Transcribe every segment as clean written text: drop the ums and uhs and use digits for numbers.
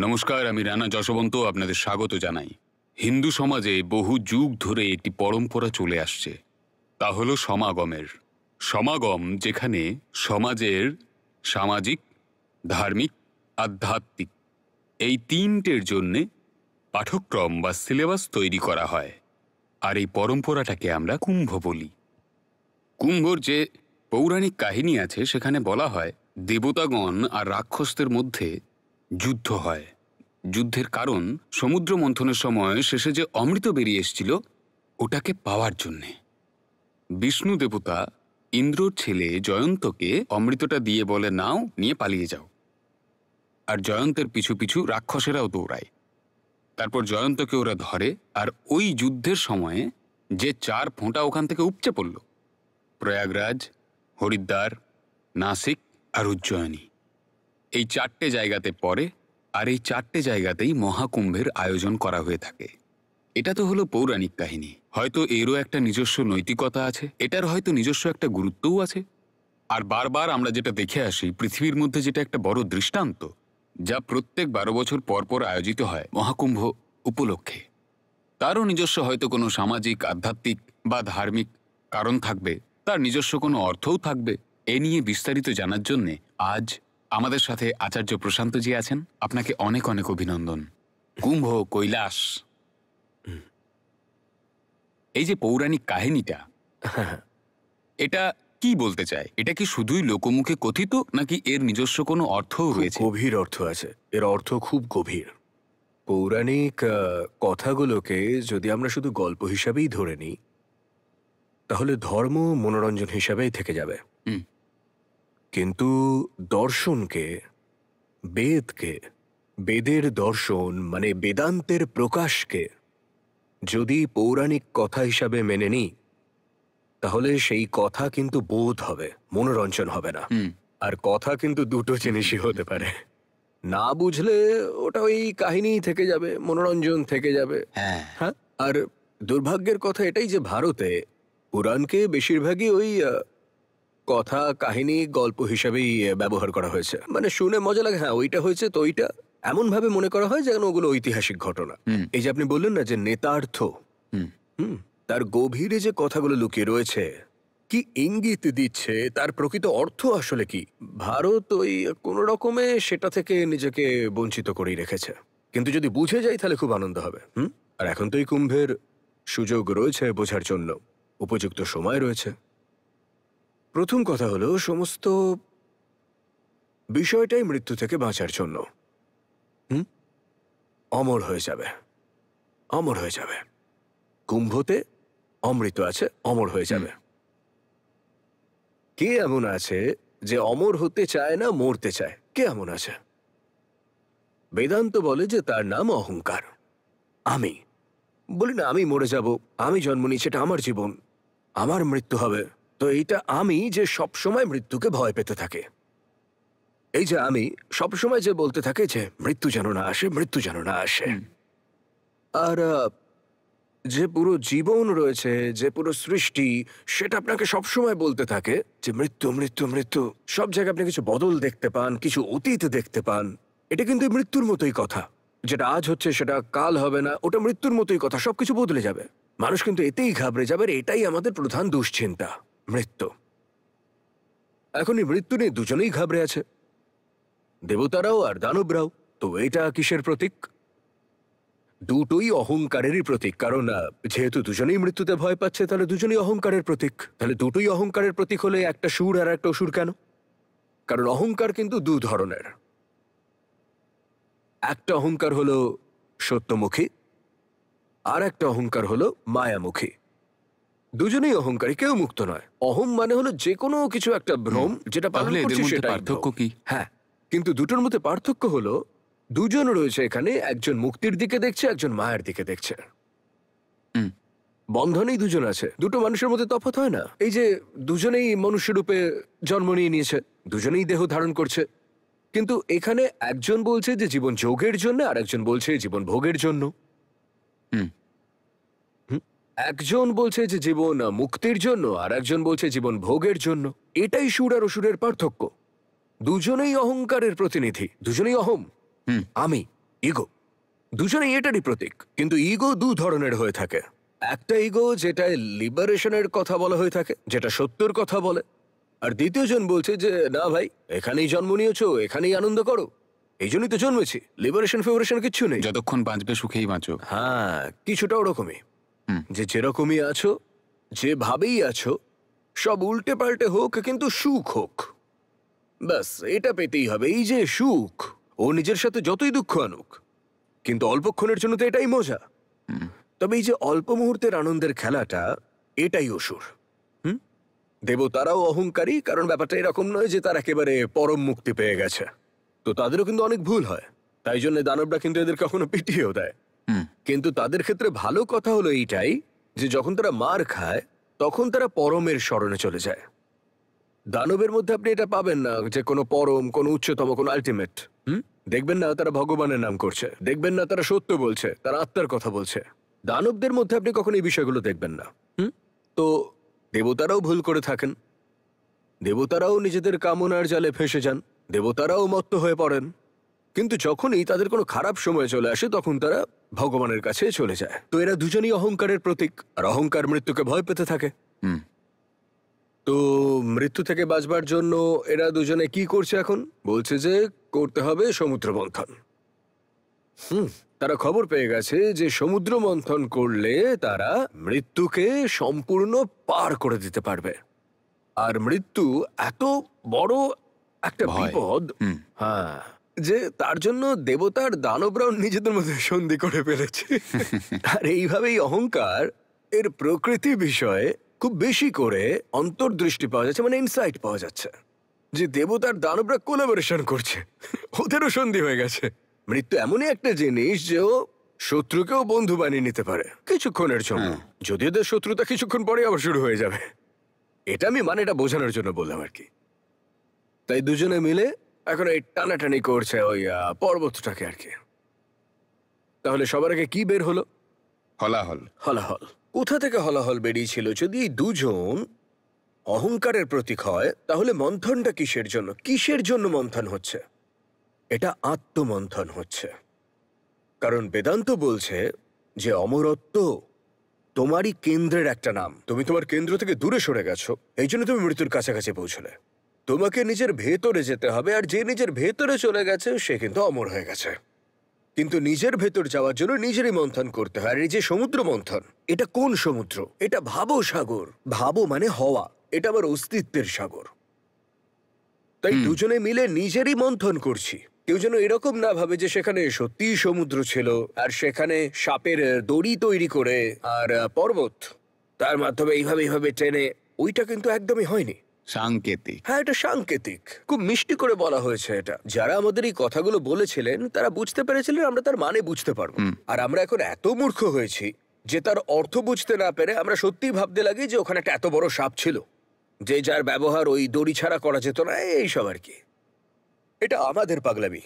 নমস্কার, আমি রানা যশবন্ত আপনাদের স্বাগত জানাই। হিন্দু সমাজে বহু যুগ ধরে একটি পরম্পরা চলে আসছে, তা হলো সমাগমের। সমাগম যেখানে সমাজের সামাজিক, ধার্মিক, আধ্যাত্মিক এই তিনটের জন্যে পাঠ্যক্রম বা সিলেবাস তৈরি করা হয়। আর এই পরম্পরাটাকে আমরা কুম্ভ বলি। কুম্ভর যে পৌরাণিক কাহিনী আছে সেখানে বলা হয় দেবতাগণ আর রাক্ষসদের মধ্যে যুদ্ধ হয়। যুদ্ধের কারণ সমুদ্র মন্থনের সময় শেষে যে অমৃত বেরিয়ে এসেছিল ওটাকে পাওয়ার জন্যে বিষ্ণু দেবতা ইন্দ্রর ছেলে জয়ন্তকে অমৃতটা দিয়ে বলে, নাও, নিয়ে পালিয়ে যাও। আর জয়ন্তের পিছু পিছু রাক্ষসেরাও দৌড়ায়। তারপর জয়ন্তকে ওরা ধরে, আর ওই যুদ্ধের সময়ে যে 4 ফোঁটা ওখান থেকে উপচে পড়ল, প্রয়াগরাজ, হরিদ্বার, নাসিক আর উজ্জয়িনী, এই 4টে জায়গাতে পড়ে। আর এই 4টে জায়গাতেই মহাকুম্ভের আয়োজন করা হয়ে থাকে। এটা তো হলো পৌরাণিক কাহিনী, হয়তো এরও একটা নিজস্ব নৈতিকতা আছে, এটার হয়তো নিজস্ব একটা গুরুত্বও আছে। আর বারবার আমরা যেটা দেখে আসি, পৃথিবীর মধ্যে যেটা একটা বড় দৃষ্টান্ত, যা প্রত্যেক 12 বছর পর পর আয়োজিত হয় মহাকুম্ভ উপলক্ষে, তারও নিজস্ব হয়তো কোনো সামাজিক, আধ্যাত্মিক বা ধার্মিক কারণ থাকবে, তার নিজস্ব কোনো অর্থও থাকবে। এ নিয়ে বিস্তারিত জানার জন্যে আজ আমাদের সাথে আচার্য প্রশান্তজি আছেন। আপনাকে অনেক অনেক অভিনন্দন। কুম্ভ, কৈলাস, এই যে পৌরাণিক কাহিনীটা, এটা কি বলতে চায়? এটা কি শুধুই লোকমুখে কথিত, নাকি এর নিজস্ব কোনো অর্থও রয়েছে? গভীর অর্থ আছে, এর অর্থ খুব গভীর। পৌরাণিক কথাগুলোকে যদি আমরা শুধু গল্প হিসাবেই ধরে নিই, তাহলে ধর্ম মনোরঞ্জন হিসাবেই থেকে যাবে। কিন্তু দর্শনকে, বেদকে, বেদের দর্শন মানে বেদান্তের প্রকাশকে যদি পৌরাণিক কথা হিসাবে মেনে নিই, তাহলে সেই কথা কিন্তু বোধ হবে, মনোরঞ্জন হবে না। আর কথা কিন্তু দুটো জিনিসই হতে পারে। না বুঝলে ওটা ওই কাহিনী থেকে যাবে, মনোরঞ্জন থেকে যাবে। হ্যাঁ, আর দুর্ভাগ্যের কথা এটাই যে ভারতে পুরাণকে বেশিরভাগই ওই কথা, কাহিনী, গল্প হিসাবেই ব্যবহার করা হয়েছে। মানে শুনে মজা লাগে, হ্যাঁ ওইটা হয়েছে তো ওইটা এমন ভাবে মনে করা হয় যেন ওগুলো ঐতিহাসিক ঘটনা। এই যে আপনি বললেন না যে নেতার্থ, তার গভীরে যে কথাগুলো লুকিয়ে রয়েছে, কি ইঙ্গিত দিচ্ছে, তার প্রকৃত অর্থ আসলে কি, ভারত ওই কোন রকমে সেটা থেকে নিজেকে বঞ্চিত করেই রেখেছে। কিন্তু যদি বুঝে যাই তাহলে খুব আনন্দ হবে। আর এখন তো এই কুম্ভের সুযোগ রয়েছে বোঝার জন্য, উপযুক্ত সময় রয়েছে। প্রথম কথা হলো, সমস্ত বিষয়টাই মৃত্যু থেকে বাঁচার জন্য। অমর হয়ে যাবে, অমর হয়ে যাবে। কুম্ভতে অমৃত আছে, অমর হয়ে যাবে। কে এমন আছে যে অমর হতে চায় না, মরতে চায়? কে এমন আছে? বেদান্ত বলে যে তার নাম অহংকার। আমি বলি না আমি মরে যাব, আমি জন্ম নিয়েছি, এটা আমার জীবন, আমার মৃত্যু হবে। তো এইটা আমি যে সবসময় মৃত্যুকে ভয় পেতে থাকে, এই যে আমি সবসময় যে বলতে থাকে যে মৃত্যু যেন না আসে, মৃত্যু যেন না আসে। আর যে পুরো জীবন রয়েছে, যে পুরো সৃষ্টি, সেটা আপনাকে সবসময় বলতে থাকে যে মৃত্যু, মৃত্যু, মৃত্যু। সব জায়গায় আপনি কিছু বদল দেখতে পান, কিছু অতীত দেখতে পান। এটা কিন্তু মৃত্যুর মতোই কথা। যেটা আজ হচ্ছে সেটা কাল হবে না, ওটা মৃত্যুর মতোই কথা, সবকিছু বদলে যাবে। মানুষ কিন্তু এতেই ঘাবড়ে যাবে, এটাই আমাদের প্রধান দুশ্চিন্তা, মৃত্যু। এখন এই মৃত্যু নিয়ে দুজনেই ঘাবড়ে আছে, দেবতারাও আর দানবরাও। তো এটা কিসের প্রতীক? দুটোই অহংকারেরই প্রতীক। কারণ যেহেতু দুজনেই মৃত্যুতে ভয় পাচ্ছে, তাহলে দুজনেই অহংকারের প্রতীক। তাহলে দুটোই অহংকারের প্রতীক হলে একটা সুর আর একটা অসুর কেন? কারণ অহংকার কিন্তু দু ধরনের। একটা অহংকার হলো সত্যমুখী, আর একটা অহংকার হলো মায়ামুখী। দুজনেই অহংকারী, কেউ মুক্ত নয়। অহং মানে হলো যে কোনো কিছু একটা ভ্রম, যেটা পালন করছে সেটাই পার্থক্য কি? হ্যাঁ, কিন্তু দুটোর মধ্যে পার্থক্য হলো দুজন রয়েছে এখানে, একজন মুক্তির দিকে দেখছে, একজন মায়ের দিকে দেখছে। বন্ধনেই দুজন আছে, দুটো মানুষের মধ্যে তফাৎ হয় না। এই যে দুজনেই মনুষ্য রূপে জন্ম নিয়ে নিয়েছে, দুজনেই দেহ ধারণ করছে, কিন্তু এখানে একজন বলছে যে জীবন যোগের জন্য, আর একজন বলছে জীবন ভোগের জন্য। একজন বলছে যে জীবন মুক্তির জন্য, আর একজন বলছে জীবন ভোগের জন্য। এটাই সুর আর অসুরের পার্থক্য। দুজনেই অহংকারের প্রতিনিধি, দুজনেই অহম, আমি। ইগো। দুজনেই এটারই প্রতীক, কিন্তু ইগো দু ধরনের হয়ে থাকে। একটা ইগো যেটায় লিবারেশনের কথা বলা হয়ে থাকে, যেটা সত্যর কথা বলে, আর দ্বিতীয় জন বলছে যে না ভাই, এখানেই জন্ম নিয়েছো, এখানেই আনন্দ করো, এই জন্যই তো জন্মেছি, লিবারেশন ফেভারেশন কিচ্ছু নেই। যতক্ষণ বাঁচবে সুখেই বাঁচো। হ্যাঁ, কিছুটা ওরকমই। হুম। যে যেরকমই আছো, যেভাবেই আছো, সব উল্টে পাল্টে হোক, কিন্তু সুখ হোক, ব্যাস এটা পেতেই হবে। এই যে সুখ, ও নিজের সাথে যতই দুঃখ আনুক, কিন্তু অল্পক্ষণের জন্য তো এটাই মজা। তবে এই যে অল্প মুহূর্তের আনন্দের খেলাটা, এটাই অসুর। দেবতারাও অহংকারী, কারণ ব্যাপারটা এরকম নয় যে তারা একেবারে পরম মুক্তি পেয়ে গেছে। তো তাদেরও কিন্তু অনেক ভুল হয়, তাই জন্য দানবরা কিন্তু এদের কখনো পিটিয়েও দেয়। কিন্তু তাদের ক্ষেত্রে ভালো কথা হলো এইটাই যে যখন তারা মার খায়, তখন তারা পরমের স্মরণে চলে যায়। দানবের মধ্যে আপনি এটা পাবেন না যে কোনো পরম, কোনো উচ্চতম, কোনো আলটিমেট। দেখবেন না তারা ভগবানের নাম করছে, দেখবেন না তারা সত্য বলছে, তারা আত্মার কথা বলছে। দানবদের মধ্যে আপনি কখনো এই বিষয়গুলো দেখবেন না। তো দেবতারাও ভুল করে থাকেন, দেবতারাও নিজেদের কামনার জালে ফেঁসে যান, দেবতারাও মত্ত হয়ে পড়েন। কিন্তু যখনই তাদের কোনো খারাপ সময় চলে আসে, তখন তারা ভগবানের কাছে চলে যায়। তো এরা দুজনই অহংকারের প্রতীক, আর অহংকার মৃত্যুকে ভয় পেতে থাকে। তো মৃত্যু থেকে বাঁচবার জন্য এরা দুজনে কি করছে এখন? বলছে যে করতে হবে সমুদ্র মন্থন। তারা খবর পেয়ে গেছে যে সমুদ্র মন্থন করলে তারা মৃত্যুকে সম্পূর্ণ পার করে দিতে পারবে। আর মৃত্যু এত বড় একটা ভয়। বিপদ, হ্যাঁ, যে তার জন্য দেবতার দানবরাও নিজেদের মধ্যে সন্ধি করে ফেলেছে। আর এইভাবেই অহংকার এর প্রকৃতি বিষয়ে খুব বেশি করে অন্তর্দৃষ্টি পাওয়া যাচ্ছে, মানে ইনসাইট পাওয়া যাচ্ছে যে দেবতার দানবরা কোলাবোরেশন করছে, ওদেরও সন্ধি হয়ে গেছে। মৃত্যু এমনই একটা জিনিস যে ও শত্রুকেও বন্ধু বানিয়ে নিতে পারে কিছুক্ষণের জন্য, যদি ওদের শত্রুতা কিছুক্ষণ পরে আবার শুরু হয়ে যাবে। এটা আমি মানে এটা বোঝানোর জন্য বললাম আর কি। তাই দুজনে মিলে এখন এই টানাটানি করছে ওই পর্বতটাকে আর কি। তাহলে সবার আগে কি বের হলো? হলাহল। হলাহল। কোথা থেকে হলাহল বেরিয়েছিল? যদি এই দুজন অহংকারের প্রতীক হয়, তাহলে মন্থনটা কিসের জন্য? কিসের জন্য মন্থন হচ্ছে? এটা আত্মমন্থন হচ্ছে। কারণ বেদান্ত বলছে যে অমরত্ব তোমারই কেন্দ্রের একটা নাম। তুমি তোমার কেন্দ্র থেকে দূরে সরে গেছো, এই জন্য তুমি মৃত্যুর কাছাকাছি পৌঁছলে। তোমাকে নিজের ভেতরে যেতে হবে, আর যে নিজের ভেতরে চলে গেছে সে কিন্তু অমর হয়ে গেছে। কিন্তু নিজের ভেতর যাওয়ার জন্য নিজেরই মন্থন করতে হয়। আর এই যে সমুদ্র মন্থন, এটা কোন সমুদ্র? এটা ভাবো সাগর। ভাবো মানে হওয়া, এটা আমার অস্তিত্বের সাগর। তাই দুজনে মিলে নিজেরই মন্থন করছি। কেউ যেন এরকম না ভাবে যে সেখানে সত্যিই সমুদ্র ছিল, আর সেখানে সাপের দড়ি তৈরি করে আর পর্বত তার মাধ্যমে এইভাবে টেনে, ওইটা কিন্তু একদমই হয়নি। সাংকেতিক। হ্যাঁ, এটা সাংকেতিক। খুব মিষ্টি করে বলা হয়েছে এটা। যারা আমাদের এই কথাগুলো বলেছিলেন তারা বুঝতে পেরেছিলেন আমরা তার মানে বুঝতে পারবো। আর আমরা এখন এত মূর্খ হয়েছি যে তার অর্থ বুঝতে না পেরে আমরা সত্যিই ভাবতে লাগি যে ওখানে একটা এত বড় সাপ ছিল, যে যার ব্যবহার ওই দড়ি ছাড়া করা যেত না, এইসব আর কি। এটা আমাদের পাগলামি।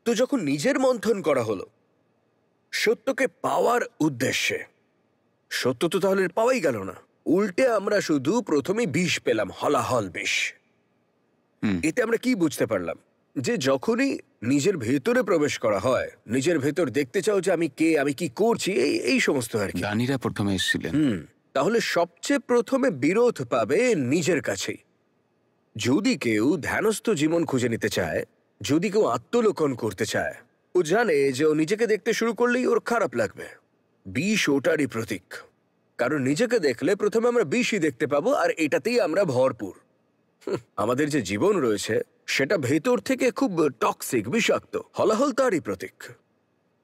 তো যখন নিজের মন্থন করা হলো সত্যকে পাওয়ার উদ্দেশ্যে, সত্য তো তাহলে পাওয়াই গেল না, উল্টে আমরা শুধু প্রথমে বিষ পেলাম, হলাহল বিষ। এতে আমরা কি বুঝতে পারলাম? যে যখনই নিজের ভেতরে প্রবেশ করা হয়, নিজের ভেতর দেখতে চাও যে আমি কে, আমি কি করছি, এই সমস্ত আর কি। দানীরা প্রথমে এসেছিলেন। তাহলে সবচেয়ে প্রথমে বিরোধ পাবে নিজের কাছেই। যদি কেউ ধ্যানস্থ জীবন খুঁজে নিতে চায়, যদি কেউ আত্মলোকন করতে চায়, ও জানে যে ও নিজেকে দেখতে শুরু করলেই ওর খারাপ লাগবে। বিষ ওটারই প্রতীক। কারণ নিজেকে দেখলে প্রথমে আমরা বিষই দেখতে পাবো, আর এটাতেই আমরা ভরপুর। আমাদের যে জীবন রয়েছে সেটা ভেতর থেকে খুব টক্সিক, বিষাক্ত। হলাহল তারই প্রতীক।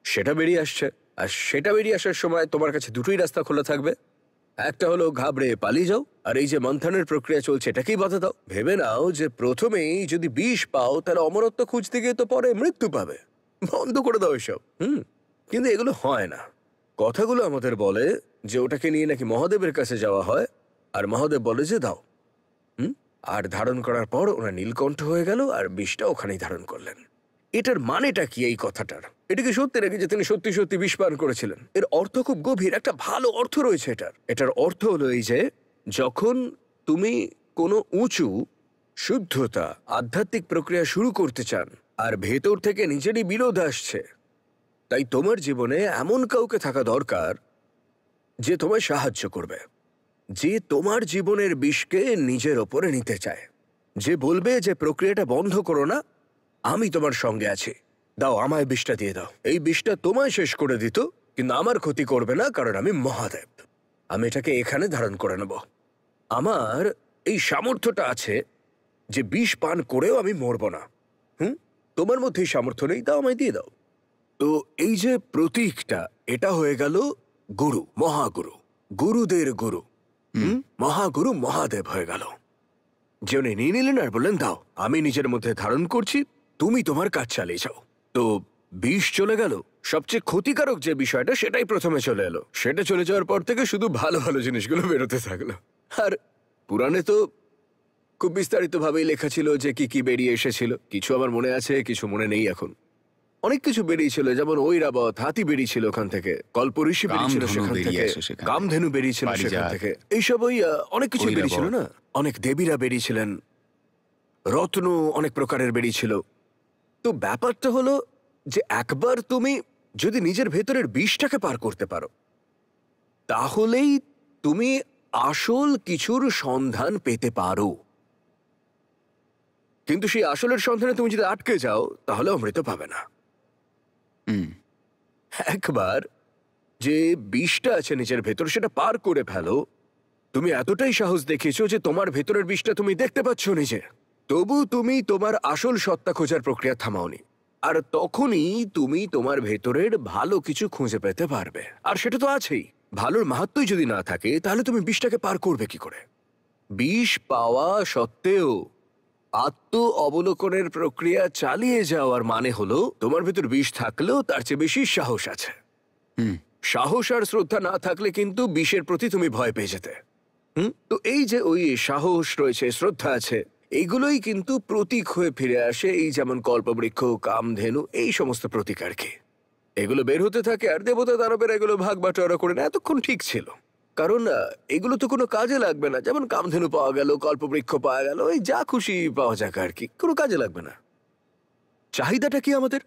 সেটা বেরিয়ে আসছে, আর সেটা বেরিয়ে আসার সময় তোমার কাছে দুটোই রাস্তা খোলা থাকবে। একটা হলো ঘাবড়ে পালিয়ে যাও, আর এই যে মন্থনের প্রক্রিয়া চলছে এটাকেই বাধা দাও। ভেবে নাও যে প্রথমেই যদি বিষ পাও, তাহলে অমরত্ব খুঁজতে গিয়ে তো পরে মৃত্যু পাবে। বন্ধ করে দাও এসব। কিন্তু এগুলো হয় না। কথাগুলো আমাদের বলে যে ওটাকে নিয়ে নাকি মহাদেবের কাছে যাওয়া হয়, আর মহাদেব বলে যে দাও। আর ধারণ করার পর ওরা নীলকণ্ঠ হয়ে গেল, আর বিষটা ওখানেই ধারণ করলেন। এটার মানেটা কি এই কথাটার? এটা কি সত্যি নাকি যে তিনি সত্যি সত্যি বিষ পান করেছিলেন? এর অর্থ খুব গভীর, একটা ভালো অর্থ রয়েছে এটার অর্থ হলো এই যে যখন তুমি কোনো উঁচু শুদ্ধতা, আধ্যাত্মিক প্রক্রিয়া শুরু করতে চান, আর ভেতর থেকে নিজেরই বিরোধ আসছে। তাই তোমার জীবনে এমন কাউকে থাকা দরকার যে তোমায় সাহায্য করবে, যে তোমার জীবনের বিষকে নিজের ওপরে নিতে চায়, যে বলবে যে প্রক্রিয়াটা বন্ধ করো না, আমি তোমার সঙ্গে আছি, দাও আমায় বিষটা দিয়ে দাও। এই বিষটা তোমায় শেষ করে দিত, কিন্তু আমার ক্ষতি করবে না, কারণ আমি মহাদেব। আমি এটাকে এখানে ধারণ করে নেব। আমার এই সামর্থ্যটা আছে যে বিষ পান করেও আমি মরব না। তোমার মধ্যে এই সামর্থ্য নেই, দাও আমায় দিয়ে দাও। তো এই যে প্রতীকটা, এটা হয়ে গেল গুরু, মহাগুরু, গুরুদের গুরু। মহাগুরু মহাদেব হয়ে গেল। যে উনি নিয়ে নিলেন আর বললেন, দাও আমি নিজের মধ্যে ধারণ করছি, তুমি তোমার কাজ চালিয়ে যাও। তো বিষ চলে গেল। সবচেয়ে ক্ষতিকারক যে বিষয়টা, সেটাই প্রথমে চলে এলো। সেটা চলে যাওয়ার পর থেকে শুধু ভালো ভালো জিনিসগুলো বেরোতে থাকলো। আর পুরাণে তো খুব বিস্তারিত ভাবেই লেখা ছিল যে কি কি বেরিয়ে এসেছিল। কিছু আমার মনে আছে, কিছু মনে নেই এখন। অনেক কিছু বেরিয়েছিল, যেমন ঐরাবত, হাতি বেরিয়েছিল ওখান থেকে, কল্পঋষি বেরিয়েছিল কামধেনু সেখান বেরিয়ে থেকে, আসে সেখান থেকে। কামধেনু বেরিয়েছিল সেখান পারিজাত। থেকে। এইসব ওই অনেক কিছু ঐরাবত। বেরিয়েছিল না, অনেক দেবীরা বেরিয়েছিলেন, রত্ন অনেক প্রকারের বেরিয়েছিল। তো ব্যাপারটা হলো যে একবার তুমি যদি নিজের ভেতরের বিষটাকে পার করতে পারো, তাহলেই তুমি আসল কিছুর সন্ধান পেতে পারো। কিন্তু সেই আসলের সন্ধানে তুমি যদি আটকে যাও, তাহলে অমৃত পাবে না। হুম। একবার যে বিষটা আছে নিজের ভেতর, সেটা পার করে ফেলো। তুমি এতটাই সাহস দেখিয়েছো যে তোমার ভেতরের বিষটা তুমি দেখতে পাচ্ছ নিজে, তবু তুমি তোমার আসল সত্তা খোঁজার প্রক্রিয়া থামাওনি। আর তখনই তুমি তোমার ভেতরের ভালো কিছু খুঁজে পেতে পারবে। আর সেটা তো আছেই। ভালোর মাহাত্ম্যই যদি না থাকে, তাহলে তুমি বিষটাকে পার করবে কি করে? বিষ পাওয়া সত্ত্বেও আত্ম অবলোকনের প্রক্রিয়া চালিয়ে যাওয়ার মানে হলো তোমার ভেতর বিষ থাকলেও তার চেয়ে বেশি সাহস আছে। হুম। সাহস আর শ্রদ্ধা না থাকলে কিন্তু বিষের প্রতি তুমি ভয় পেয়ে যেতে। তো এই যে ওই সাহস রয়েছে, শ্রদ্ধা আছে, এইগুলোই কিন্তু প্রতীক হয়ে ফিরে আসে। এই যেমন কল্পবৃক্ষ, কামধেনু, এই সমস্ত প্রতীক আর কি। এগুলো বের হতে থাকে, আর দেবতা দানবের এগুলো ভাগ বাটোয়ারা করে না। এতক্ষণ ঠিক ছিল, কারণ এগুলো তো কোনো কাজে লাগবে না। যেমন কামধেনু পাওয়া গেল, কল্পবৃক্ষ পাওয়া গেল, এই যা খুশি পাওয়া যাক আর কি, কোনো কাজে লাগবে না। চাহিদাটা কি আমাদের?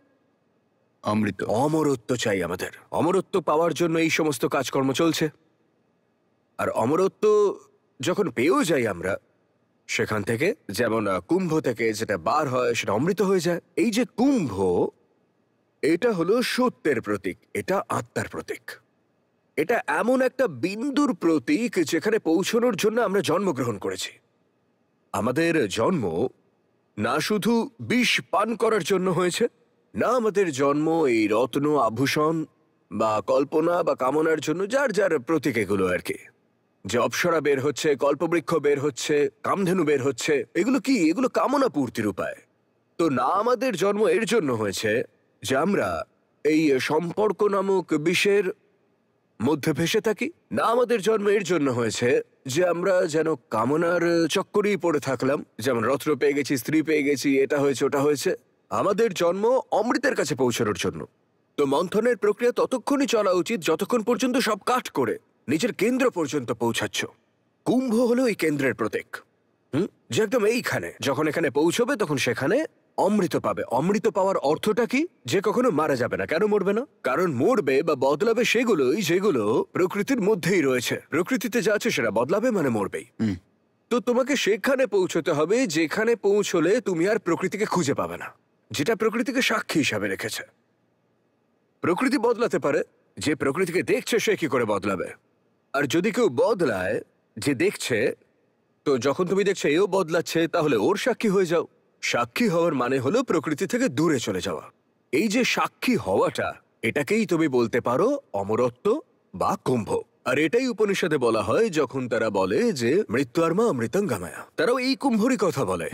অমৃত। অমরত্ব চাই আমাদের। অমরত্ব পাওয়ার জন্য এই সমস্ত কাজকর্ম চলছে। আর অমরত্ব যখন পেয়েও যাই আমরা, সেখান থেকে যেমন কুম্ভ থেকে যেটা বার হয় সেটা অমৃত হয়ে যায়। এই যে কুম্ভ, এটা হলো সত্যের প্রতীক, এটা আত্মার প্রতীক। এটা এমন একটা বিন্দুর প্রতীক যেখানে পৌঁছানোর জন্য আমরা জন্মগ্রহণ করেছি। আমাদের জন্ম না শুধু বিষ পান করার জন্য হয়েছে, না আমাদের জন্ম এই রত্ন আভূষণ বা কল্পনা বা কামনার জন্য, যার যার প্রতীক এগুলো আর কি। যে অপ্সরা বের হচ্ছে, কল্পবৃক্ষ বের হচ্ছে, কামধেনু বের হচ্ছে, এগুলো কি? এগুলো কামনা পূর্তির উপায়। তো না আমাদের জন্ম এর জন্য হয়েছে যে আমরা এই সম্পর্ক নামক বিষের মধ্যে ভেসে থাকি, না আমাদের জন্ম এর জন্য হয়েছে যে আমরা যেন কামনার চক্করেই পড়ে থাকলাম, যেমন রত্ন পেয়ে গেছি, স্ত্রী পেয়ে গেছি, এটা হয়েছে ওটা হয়েছে। আমাদের জন্ম অমৃতের কাছে পৌঁছানোর জন্য। তো মন্থনের প্রক্রিয়া ততক্ষণই চলা উচিত যতক্ষণ পর্যন্ত সব কাট করে নিজের কেন্দ্র পর্যন্ত পৌঁছাচ্ছ। কুম্ভ হলো এই কেন্দ্রের প্রতীক। যে একদম এইখানে, যখন এখানে পৌঁছবে তখন সেখানে অমৃত পাবে। অমৃত পাওয়ার অর্থটা কি? যে কখনো মারা যাবে না। কেন মরবে না? কারণ মরবে বা বদলাবে সেগুলোই যেগুলো প্রকৃতির মধ্যেই রয়েছে। প্রকৃতিতে যা আছে সেটা বদলাবে, মানে মরবেই। তো তোমাকে সেখানে পৌঁছতে হবে যেখানে পৌঁছলে তুমি আর প্রকৃতিকে খুঁজে পাবে না, যেটা প্রকৃতিকে সাক্ষী হিসাবে রেখেছে। প্রকৃতি বদলাতে পারে, যে প্রকৃতিকে দেখছে সে কি করে বদলাবে? আর যদি কেউ বদলায়, যে দেখছে, তো যখন তুমি দেখছো এও বদলাচ্ছে, তাহলে ওর সাক্ষী হয়ে যাও। সাক্ষী হওয়ার মানে হলো প্রকৃতি থেকে দূরে চলে যাওয়া। এই যে সাক্ষী হওয়াটা, এটাকেই তুমি বলতে পারো অমরত্ব বা কুম্ভ। আর এটাই উপনিষদে বলা হয় যখন তারা বলে যে মৃত্যুর্মা অমৃতং গামায়া, তারাও এই কুম্ভরই কথা বলে।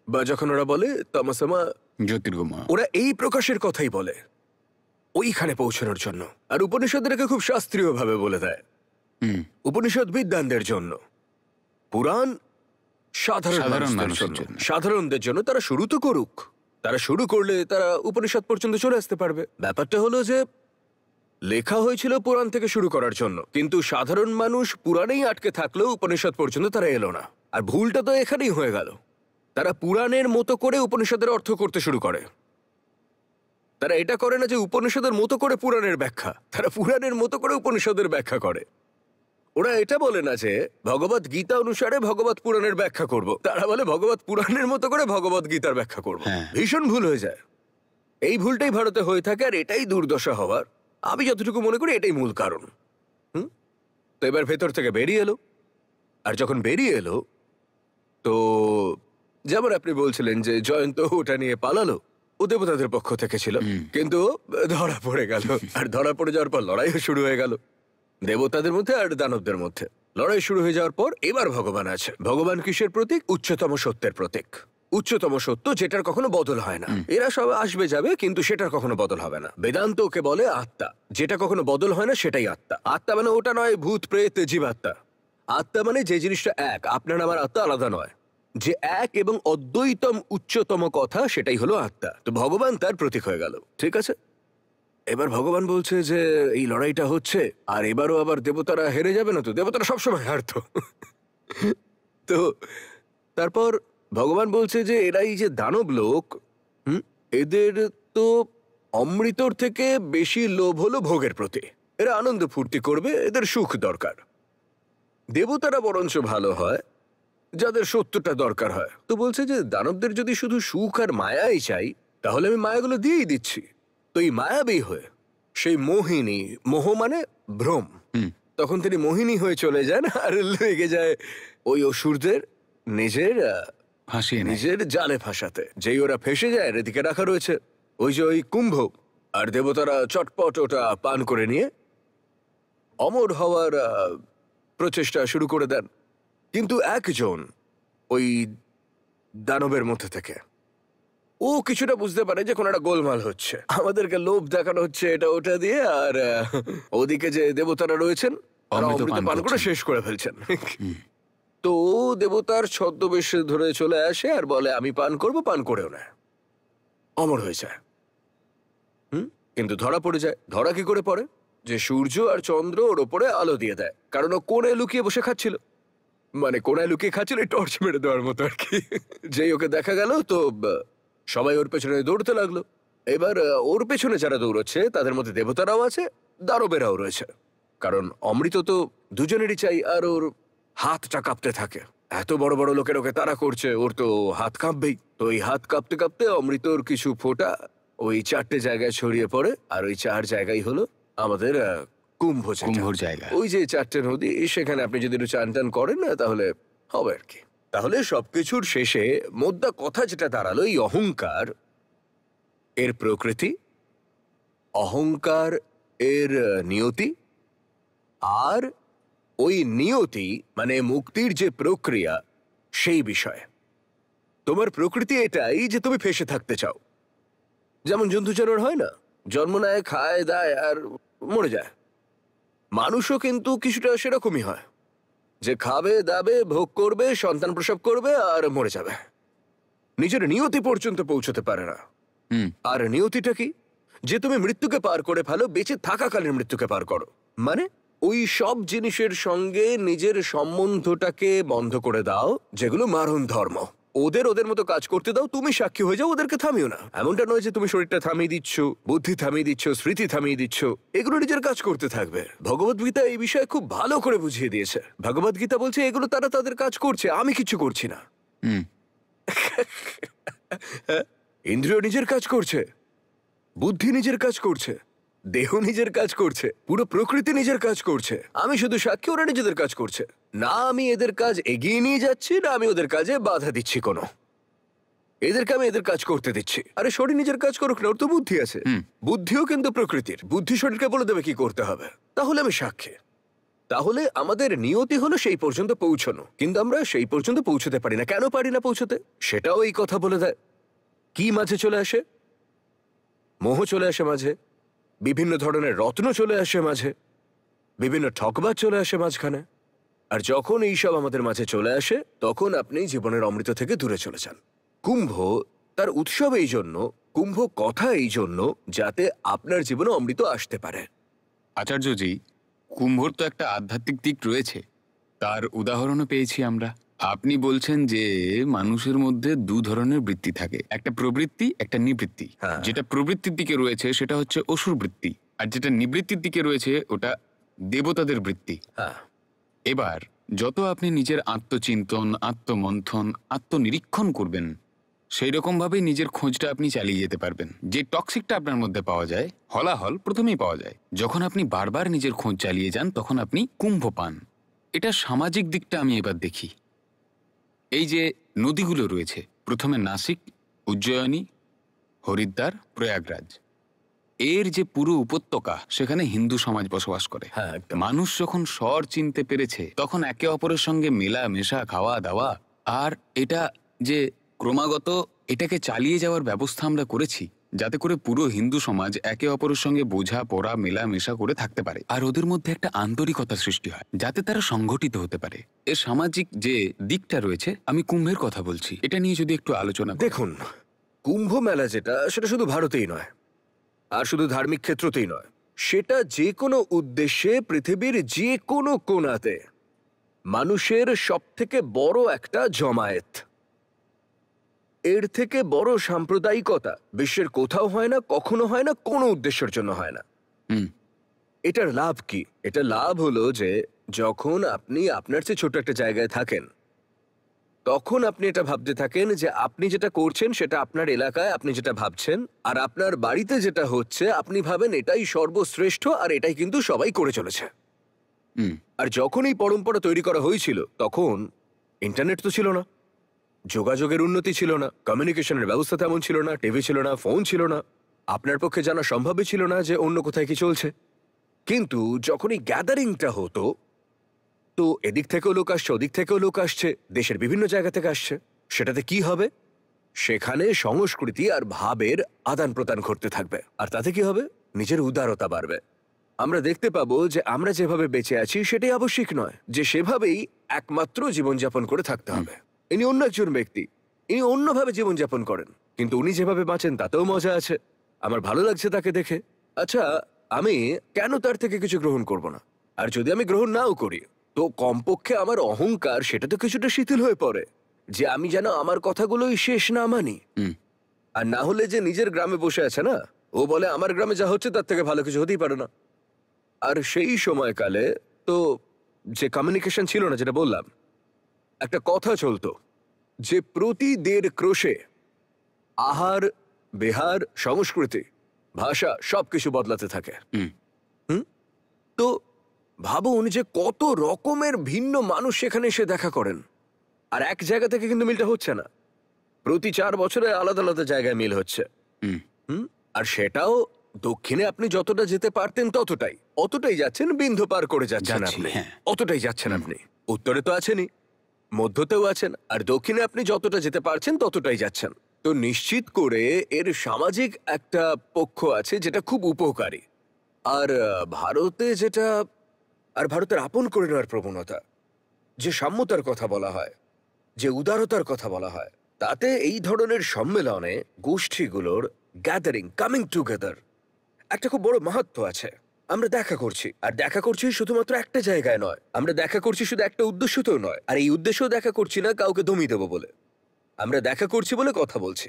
বা যখন ওরা বলে তমসমা জ্যোতির্গমা। ওরা এই প্রকাশের কথাই বলে ওইখানে পৌঁছানোর জন্য। আর উপনিষদের একে খুব শাস্ত্রীয় ভাবে বলে দেয়। উপনিষদ বিদ্বানদের জন্য, পুরাণ সাধারণ মানুষের জন্য। সাধারণদের জন্য তারা শুরু তো করুক, তারা শুরু করলে তারা উপনিষদ পর্যন্ত চলে আসতে পারবে। ব্যাপারটা হলো যে লেখা হয়েছিল পুরাণ থেকে শুরু করার জন্য, কিন্তু সাধারণ মানুষ পুরাণেই আটকে থাকলেও উপনিষদ পর্যন্ত তারা এলো না। আর ভুলটা তো এখানেই হয়ে গেল। তারা পুরাণের মতো করে উপনিষদের অর্থ করতে শুরু করে। তারা এটা করে না যে উপনিষদের মতো করে পুরাণের ব্যাখ্যা, তারা পুরাণের মতো করে উপনিষদের ব্যাখ্যা করে। ওরা এটা বলে না যে ভগবত গীতা অনুসারে ভগবত পুরাণের ব্যাখ্যা করব, তারা বলে ভগবত পুরাণের মতো করে ভগবত গীতার ব্যাখ্যা করব। হ্যাঁ। ভীষণ ভুল হয়ে যায়। এই ভুলটাই ভারতে হয়ে থাকে, আর এটাই দুর্দশা হওয়ার আমি যতটুকু মনে করি এটাই মূল কারণ। তো এবার ভেতর থেকে বেরিয়ে এলো, আর যখন বেরিয়ে এলো তো যেমন আপনি বলছিলেন যে জয়ন্ত ওটা নিয়ে পালালো, ও দেবতাদের পক্ষ থেকে ছিল, কিন্তু ধরা পড়ে গেল। আর ধরা পড়ে যাওয়ার পর লড়াইও শুরু হয়ে গেল দেবতাদের মধ্যে আর দানবদের মধ্যে। লড়াই শুরু হয়ে যাওয়ার পর এবার ভগবান আছে। ভগবান কিসের প্রতীক? উচ্চতম সত্যের প্রতীক। উচ্চতম সত্য যেটার কখনো বদল হয় না। এরা সব আসবে যাবে, কিন্তু সেটার কখনো বদল হবে না। বেদান্ত ওকে বলে আত্মা, যেটা কখনো বদল হয় না সেটাই আত্মা। আত্মা মানে ওটা নয় ভূত প্রেত জীবাত্মা। আত্মা মানে যে জিনিসটা এক, আপনার আমার আত্মা আলাদা নয়, যে এক এবং অদ্বৈতম উচ্চতম কথা, সেটাই হলো আত্মা। তো ভগবান তার প্রতীক হয়ে গেল। ঠিক আছে, এবার ভগবান বলছে যে এই লড়াইটা হচ্ছে, আর এবারও আবার দেবতারা হেরে যাবে না তো? দেবতারা সবসময় হারতো। তো তারপর ভগবান বলছে যে এরাই যে দানব লোক, এদের তো অমৃতর থেকে বেশি লোভ হলো ভোগের প্রতি। এরা আনন্দ ফুর্তি করবে, এদের সুখ দরকার। দেবতারা বরঞ্চ ভালো হয় যাদের সত্যটা দরকার হয়। তো বলছে যে দানবদের যদি শুধু সুখ আর মায়াই চাই, তাহলে আমি মায়াগুলো দিয়েই দিচ্ছি। তো এই মায়াবী হয়ে সেই মোহিনী, মোহ মানে ভ্রম, তখন তিনি মোহিনী হয়ে চলে যান আর লেগে যায় ওই অসুরদের নিজের ফাঁসিয়ে নেয়। নিজের জালে ফাঁসাতে। যেই ওরা ফেসে যায়, আর এদিকে রাখা রয়েছে ওই যে ওই কুম্ভ, আর দেবতারা চটপট ওটা পান করে নিয়ে অমর হওয়ার প্রচেষ্টা শুরু করে দেন। কিন্তু একজন ওই দানবের মধ্যে থেকে ও কিছুটা বুঝতে পারে যে কোনো একটা গোলমাল হচ্ছে, আমাদেরকে লোভ দেখানো হচ্ছে এটা ওটা দিয়ে, আর ওদিকে যে দেবতারা রয়েছেন তারা অমৃত অমৃত পান পান করে করছেন। শেষ করে ফেলছেন। তো ও দেবতার ছদ্মবেশ ধরে চলে আসে আর বলে আমি পান করব, পান করেও না, অমর হয়ে যায়। কিন্তু ধরা পড়ে যায়। ধরা কি করে পড়ে? যে সূর্য আর চন্দ্র ওর ওপরে আলো দিয়ে দেয়, কারণ ও কোণে লুকিয়ে বসে খাচ্ছিল। মানে কোণায় লুকিয়ে খাচ্ছিল টর্চ মেরে দেওয়ার মতো আর কি। যেই ওকে দেখা গেল তো সবাই ওর পেছনে দৌড়তে লাগলো। এবার ওর পেছনে যারা দৌড়চ্ছে তাদের মধ্যে দেবতারাও আছে, দানবেরাও রয়েছে, কারণ অমৃত তো দুজনেরই চাই। আর ওর হাতটা কাঁপতে থাকে, এত বড় বড় লোকের ওকে তাড়া করছে, ওর তো হাত কাঁপবেই। তো এই হাত কাঁপতে কাঁপতে অমৃতর কিছু ফোঁটা ওই 4টে জায়গায় ছড়িয়ে পড়ে, আর ওই 4 জায়গায় হলো আমাদের কুম্ভ, যেটা কুম্ভর জায়গা। ওই যে 4টে নদী, সেখানে আপনি যদি একটু চান টান করেন না তাহলে হবে আর কি। তাহলে সবকিছুর শেষে মোদ্দা কথা যেটা দাঁড়ালো, এই অহংকার এর প্রকৃতি, অহংকার এর নিয়তি, আর ওই নিয়তি মানে মুক্তির যে প্রক্রিয়া সেই বিষয়ে। তোমার প্রকৃতি এটাই যে তুমি ফেঁসে থাকতে চাও। যেমন জন্তু জানোয়ার হয় না, জন্ম নেয়, খায় দায় আর মরে যায়। মানুষও কিন্তু কিছুটা সেরকমই হয়, যে খাবে দাবে ভোগ করবে, সন্তান প্রসব করবে আর মরে যাবে। নিজের নিয়তি পর্যন্ত পৌঁছতে পারে না। আর নিয়তিটা কি? যে তুমি মৃত্যুকে পার করে ফেলো, বেঁচে থাকাকালীন মৃত্যুকে পার করো। মানে ওই সব জিনিসের সঙ্গে নিজের সম্বন্ধটাকে বন্ধ করে দাও যেগুলো মারণ ধর্ম। ওদের মতো কাজ করতে দাও, তুমি সাক্ষী হয়ে যাও, ওদেরকে থামিও না। এমনটা নয় যে তুমি শরীরটা থামিয়ে দিচ্ছ, বুদ্ধি থামিয়ে দিচ্ছ, স্মৃতি থামিয়ে দিচ্ছ, এগুলো নিজের কাজ করতে থাকবে। ভগবদ্গীতা এই বিষয়ে খুব ভালো করে বুঝিয়ে দিয়েছে। ভগবদ্গীতা বলছে এগুলো তারা তাদের কাজ করছে, আমি কিছু করছি না। ইন্দ্রিয় নিজের কাজ করছে, বুদ্ধি নিজের কাজ করছে, দেহ নিজের কাজ করছে, পুরো প্রকৃতি নিজের কাজ করছে। আমি শুধু সাক্ষী, ওরা নিজেদের কাজ করছে। না আমি এদের কাজ এগিয়ে নিয়ে যাচ্ছি, না আমি ওদের কাজে বাধা দিচ্ছি কোনো। এদেরকে আমি এদের কাজ করতে দিচ্ছি। আরে শরীর নিজের কাজ করুক না, ওর তো বুদ্ধি আছে। বুদ্ধিও কিন্তু প্রকৃতির। বুদ্ধি শরীরকে বলে দেবে কি করতে হবে, তাহলে আমি সাক্ষী। তাহলে আমাদের নিয়তি হলো সেই পর্যন্ত পৌঁছানো, কিন্তু আমরা সেই পর্যন্ত পৌঁছতে পারি না। কেন পারি না পৌঁছতে? সেটাও এই কথা বলে দেয়। কি মাঝে চলে আসে? মোহ চলে আসে মাঝে, বিভিন্ন ধরনের রত্ন চলে আসে মাঝে, বিভিন্ন ঠকবাজ চলে আসে মাঝখানে। আর যখন এইসব আমাদের মাঝে চলে আসে, তখন আপনি জীবনের অমৃত থেকে দূরে চলে যান। কুম্ভ তার উৎসব এই জন্য, কুম্ভ কথা এই জন্য, যাতে আপনার জীবনে অমৃত আসতে পারে। আচার্যজি, কুম্ভর তো একটা আধ্যাত্মিক দিক রয়েছে, তার উদাহরণও পেয়েছি আমরা। আপনি বলছেন যে মানুষের মধ্যে দু ধরনের বৃত্তি থাকে, একটা প্রবৃত্তি, একটা নিবৃত্তি। হ্যাঁ। যেটা প্রবৃত্তির দিকে রয়েছে সেটা হচ্ছে অসুর বৃত্তি, আর যেটা নিবৃত্তির দিকে রয়েছে ওটা দেবতাদের বৃত্তি। হ্যাঁ, এবার যত আপনি নিজের আত্মচিন্তন, আত্মমন্থন, আত্মনিরীক্ষণ করবেন, সেই রকম ভাবেই নিজের খোঁজটা আপনি চালিয়ে যেতে পারবেন। যে টক্সিকটা আপনার মধ্যে পাওয়া যায়, হলাহল প্রথমেই পাওয়া যায়। যখন আপনি বারবার নিজের খোঁজ চালিয়ে যান তখন আপনি কুম্ভ পান। এটা সামাজিক দিকটা আমি এবার দেখি। এই যে নদীগুলো রয়েছে, প্রথমে নাসিক, উজ্জয়িনী, হরিদ্বার, প্রয়াগরাজ, এর যে পুরো উপত্যকা, সেখানে হিন্দু সমাজ বসবাস করে। হ্যাঁ, একদম। মানুষ যখন স্বর চিনতে পেরেছে তখন একে অপরের সঙ্গে মেলা মেশা, খাওয়া দাওয়া, আর এটা যে ক্রমাগত এটাকে চালিয়ে যাওয়ার ব্যবস্থা আমরা করেছি, যাতে করে পুরো হিন্দু সমাজ একে অপরের সঙ্গে বোঝা পড়া, মেলা মেশা করে থাকতে পারে, আর ওদের মধ্যে একটা আন্তরিকতার সৃষ্টি হয়, যাতে তারা সংগঠিত হতে পারে। এর সামাজিক যে দিকটা রয়েছে, আমি কুম্ভের কথা বলছি, এটা নিয়ে যদি একটু আলোচনা করি। দেখুন, কুম্ভ মেলা যেটা, সেটা শুধু ভারতেই নয়, আর শুধু ধার্মিক ক্ষেত্রতেই নয়, সেটা যে কোনো উদ্দেশ্যে পৃথিবীর যে কোনো কোণাতে মানুষের সব থেকে বড় একটা জমায়েত। এর থেকে বড় সাম্প্রদায়িকতা বিশ্বের কোথাও হয় না, কখনো হয় না, কোনো উদ্দেশ্যের জন্য হয় না। হুম। এটার লাভ কি? এটা লাভ হলো যে যখন আপনি আপনার চেয়ে ছোট একটা জায়গায় থাকেন, তখন আপনি এটা ভাবতে থাকেন যে আপনি যেটা করছেন সেটা আপনার এলাকায় আপনি যেটা ভাবছেন, আর আপনার বাড়িতে যেটা হচ্ছে আপনি ভাবেন এটাই সর্বশ্রেষ্ঠ, আর এটাই কিন্তু সবাই করে চলেছে। হুম। আর যখন এই পরম্পরা তৈরি করা হয়েছিল তখন ইন্টারনেট তো ছিল না, যোগাযোগের উন্নতি ছিল না, কমিউনিকেশনের ব্যবস্থা তেমন ছিল না, টিভি ছিল না, ফোন ছিল না, আপনার পক্ষে জানা সম্ভবই ছিল না যে অন্য কোথায় কি চলছে। কিন্তু যখন এই গ্যাদারিংটা হতো, তো এদিক থেকেও লোক আসছে, ওদিক থেকেও লোক আসছে, দেশের বিভিন্ন জায়গা থেকে আসছে, সেটাতে কি হবে? সেখানে সংস্কৃতি আর ভাবের আদান প্রদান ঘটতে থাকবে, আর তাতে কি হবে? নিজের উদারতা বাড়বে। আমরা দেখতে পাবো যে আমরা যেভাবে বেঁচে আছি সেটাই আবশ্যিক নয় যে সেভাবেই একমাত্র জীবনযাপন করে থাকতে হবে। ইনি অন্য একজন ব্যক্তি, ইনি অন্যভাবে জীবনযাপন করেন, কিন্তু উনি যেভাবে বাঁচেন তাতেও মজা আছে, আমার ভালো লাগছে তাকে দেখে। আচ্ছা, আমি কেন তার থেকে কিছু গ্রহণ করব না? আর যদি আমি গ্রহণ নাও করি, তো কমপক্ষে আমার অহংকার সেটা তো কিছুটা শিথিল হয়ে পড়ে, যে আমি যেন আমার কথাগুলোই শেষ না মানি। হুম। আর না হলে যে নিজের গ্রামে বসে আছে না, ও বলে আমার গ্রামে যা হচ্ছে তার থেকে ভালো কিছু হতেই পারে না। আর সেই সময়কালে তো যে কমিউনিকেশন ছিল না, যেটা বললাম, একটা কথা চলতো যে প্রতি 1.5 ক্রোশে আহার, বিহার, সংস্কৃতি, ভাষা সবকিছু বদলাতে থাকে। হুম। হুম। তো ভাবুন যে কত রকমের ভিন্ন মানুষ সেখানে এসে দেখা করেন, আর এক জায়গা থেকে কিন্তু মিলটা হচ্ছে না, প্রতি 4 বছরে আলাদা আলাদা জায়গায় মিল হচ্ছে। হুম। হুম। আর সেটাও দক্ষিণে আপনি যতটা যেতে পারতেন অতটাই যাচ্ছেন, বিন্ধু পার করে যাচ্ছেন যাচ্ছি, আপনি, হ্যাঁ। অতটাই যাচ্ছেন আপনি। উত্তরে তো আছেনই, মধ্যতেও আছেন, আর দক্ষিণে আপনি যতটা যেতে পারছেন ততটাই যাচ্ছেন। তো নিশ্চিত করে এর সামাজিক একটা পক্ষ আছে যেটা খুব উপকারী। আর ভারতের আপন করে নেওয়ার প্রবণতা, যে সাম্যতার কথা বলা হয়, যে উদারতার কথা বলা হয়, তাতে এই ধরনের সম্মেলনে গোষ্ঠীগুলোর গ্যাদারিং, কামিং টুগেদার, একটা খুব বড় মাহাত্ম্য আছে। আমরা দেখা করছি, আর দেখা করছি শুধুমাত্র একটা জায়গায় নয়, আমরা দেখা করছি শুধু একটা উদ্দেশ্যতেও নয়, আর এই উদ্দেশ্যও দেখা করছি না কাউকে দমিয়ে দেবো বলে, আমরা দেখা করছি বলে কথা বলছি।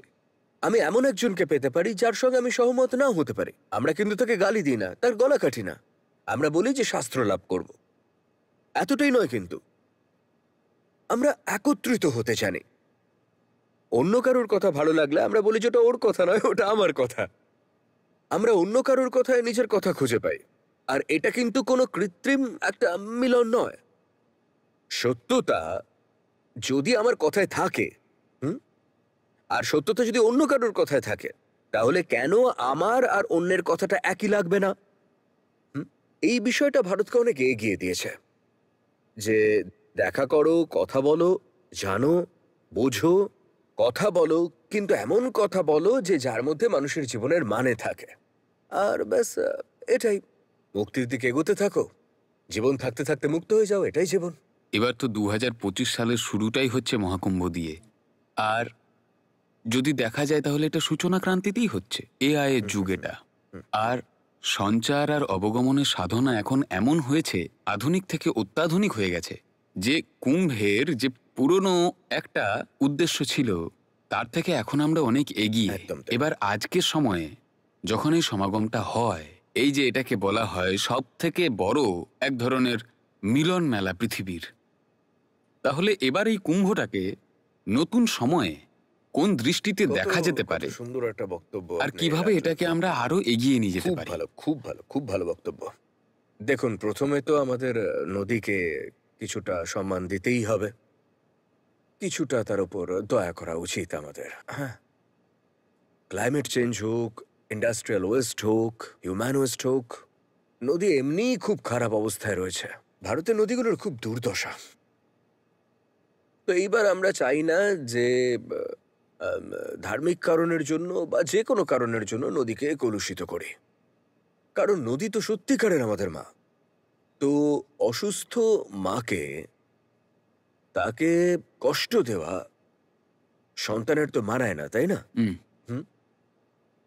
আমি এমন একজনকে পেতে পারি যার সঙ্গে আমি সহমত নাও হতে পারি, আমরা কিন্তু তাকে গালি দিই না, তার গলা কাটি না, আমরা বলি যে শাস্ত্র লাভ করব, এতটাই নয়, কিন্তু আমরা একত্রিত হতে জানি। অন্য কারোর কথা ভালো লাগলে আমরা বলি যে ওটা ওর কথা নয়, ওটা আমার কথা। আমরা অন্য কারোর কথায় নিজের কথা খুঁজে পাই, আর এটা কিন্তু কোনো কৃত্রিম একটা মিলন নয়। সত্যতা যদি আমার কথায় থাকে, আর সত্যতা যদি অন্য কারোর কথায় থাকে, তাহলে কেন আমার আর অন্যের কথাটা একই লাগবে না? এই বিষয়টা ভারতকে অনেক এগিয়ে দিয়েছে, যে দেখা করো, কথা বলো, জানো, বোঝো, কথা বলো, কিন্তু এমন কথা বলো যে যার মধ্যে মানুষের জীবনের মানে থাকে। আর ব্যাস, এটাই। মুক্তির দিকে এগোতে থাকো, জীবন থাকতে থাকতে মুক্ত হয়ে যাও, এটাই জীবন। এবার তো 2025 সালের শুরুটাই হচ্ছে মহাকুম্ভ দিয়ে, আর যদি দেখা যায় তাহলে এটা সূচনা ক্রান্তিতেই হচ্ছে, এআই এর যুগ এটা। আর সঞ্চার আর অবগমনের সাধনা এখন এমন হয়েছে, আধুনিক থেকে অত্যাধুনিক হয়ে গেছে, যে কুম্ভের যে পুরনো একটা উদ্দেশ্য ছিল, তার থেকে এখন আমরা অনেক এগিয়ে। একদম তাই। এবার আজকের সময়ে যখন এই সমাগমটা হয়, এই যে এটাকে বলা হয় সব থেকে বড় এক ধরনের মিলন মেলা পৃথিবীর, তাহলে এবার এই কুম্ভটাকে নতুন সময়ে কোন দৃষ্টিতে দেখা যেতে কত পারে সুন্দর একটা বক্তব্য আর আপনি কিভাবে রাখলেন। এটাকে আমরা আরো এগিয়ে নিয়ে যেতে খুব পারি? ভালো, খুব ভালো, খুব ভালো বক্তব্য। দেখুন, প্রথমে তো আমাদের নদীকে কিছুটা সম্মান দিতেই হবে। কিছুটা তার উপর দয়া করা উচিত আমাদের। হ্যাঁ, ক্লাইমেট চেঞ্জ হোক, ইন্ডাস্ট্রিয়াল ওয়েস্ট হোক, হিউম্যান ওয়েস্ট হোক, নদী এমনিই খুব খারাপ অবস্থায় রয়েছে। ভারতের নদীগুলোর খুব দুর্দশা। তো এইবার আমরা চাই না যে আম, ধার্মিক কারণের জন্য বা যে কোনো কারণের জন্য নদীকে কলুষিত করি। কারণ নদী তো সত্যিকারের আমাদের মা। তো অসুস্থ মাকে, তাকে কষ্ট দেওয়া সন্তানের তো মানায় না, তাই না? হুম।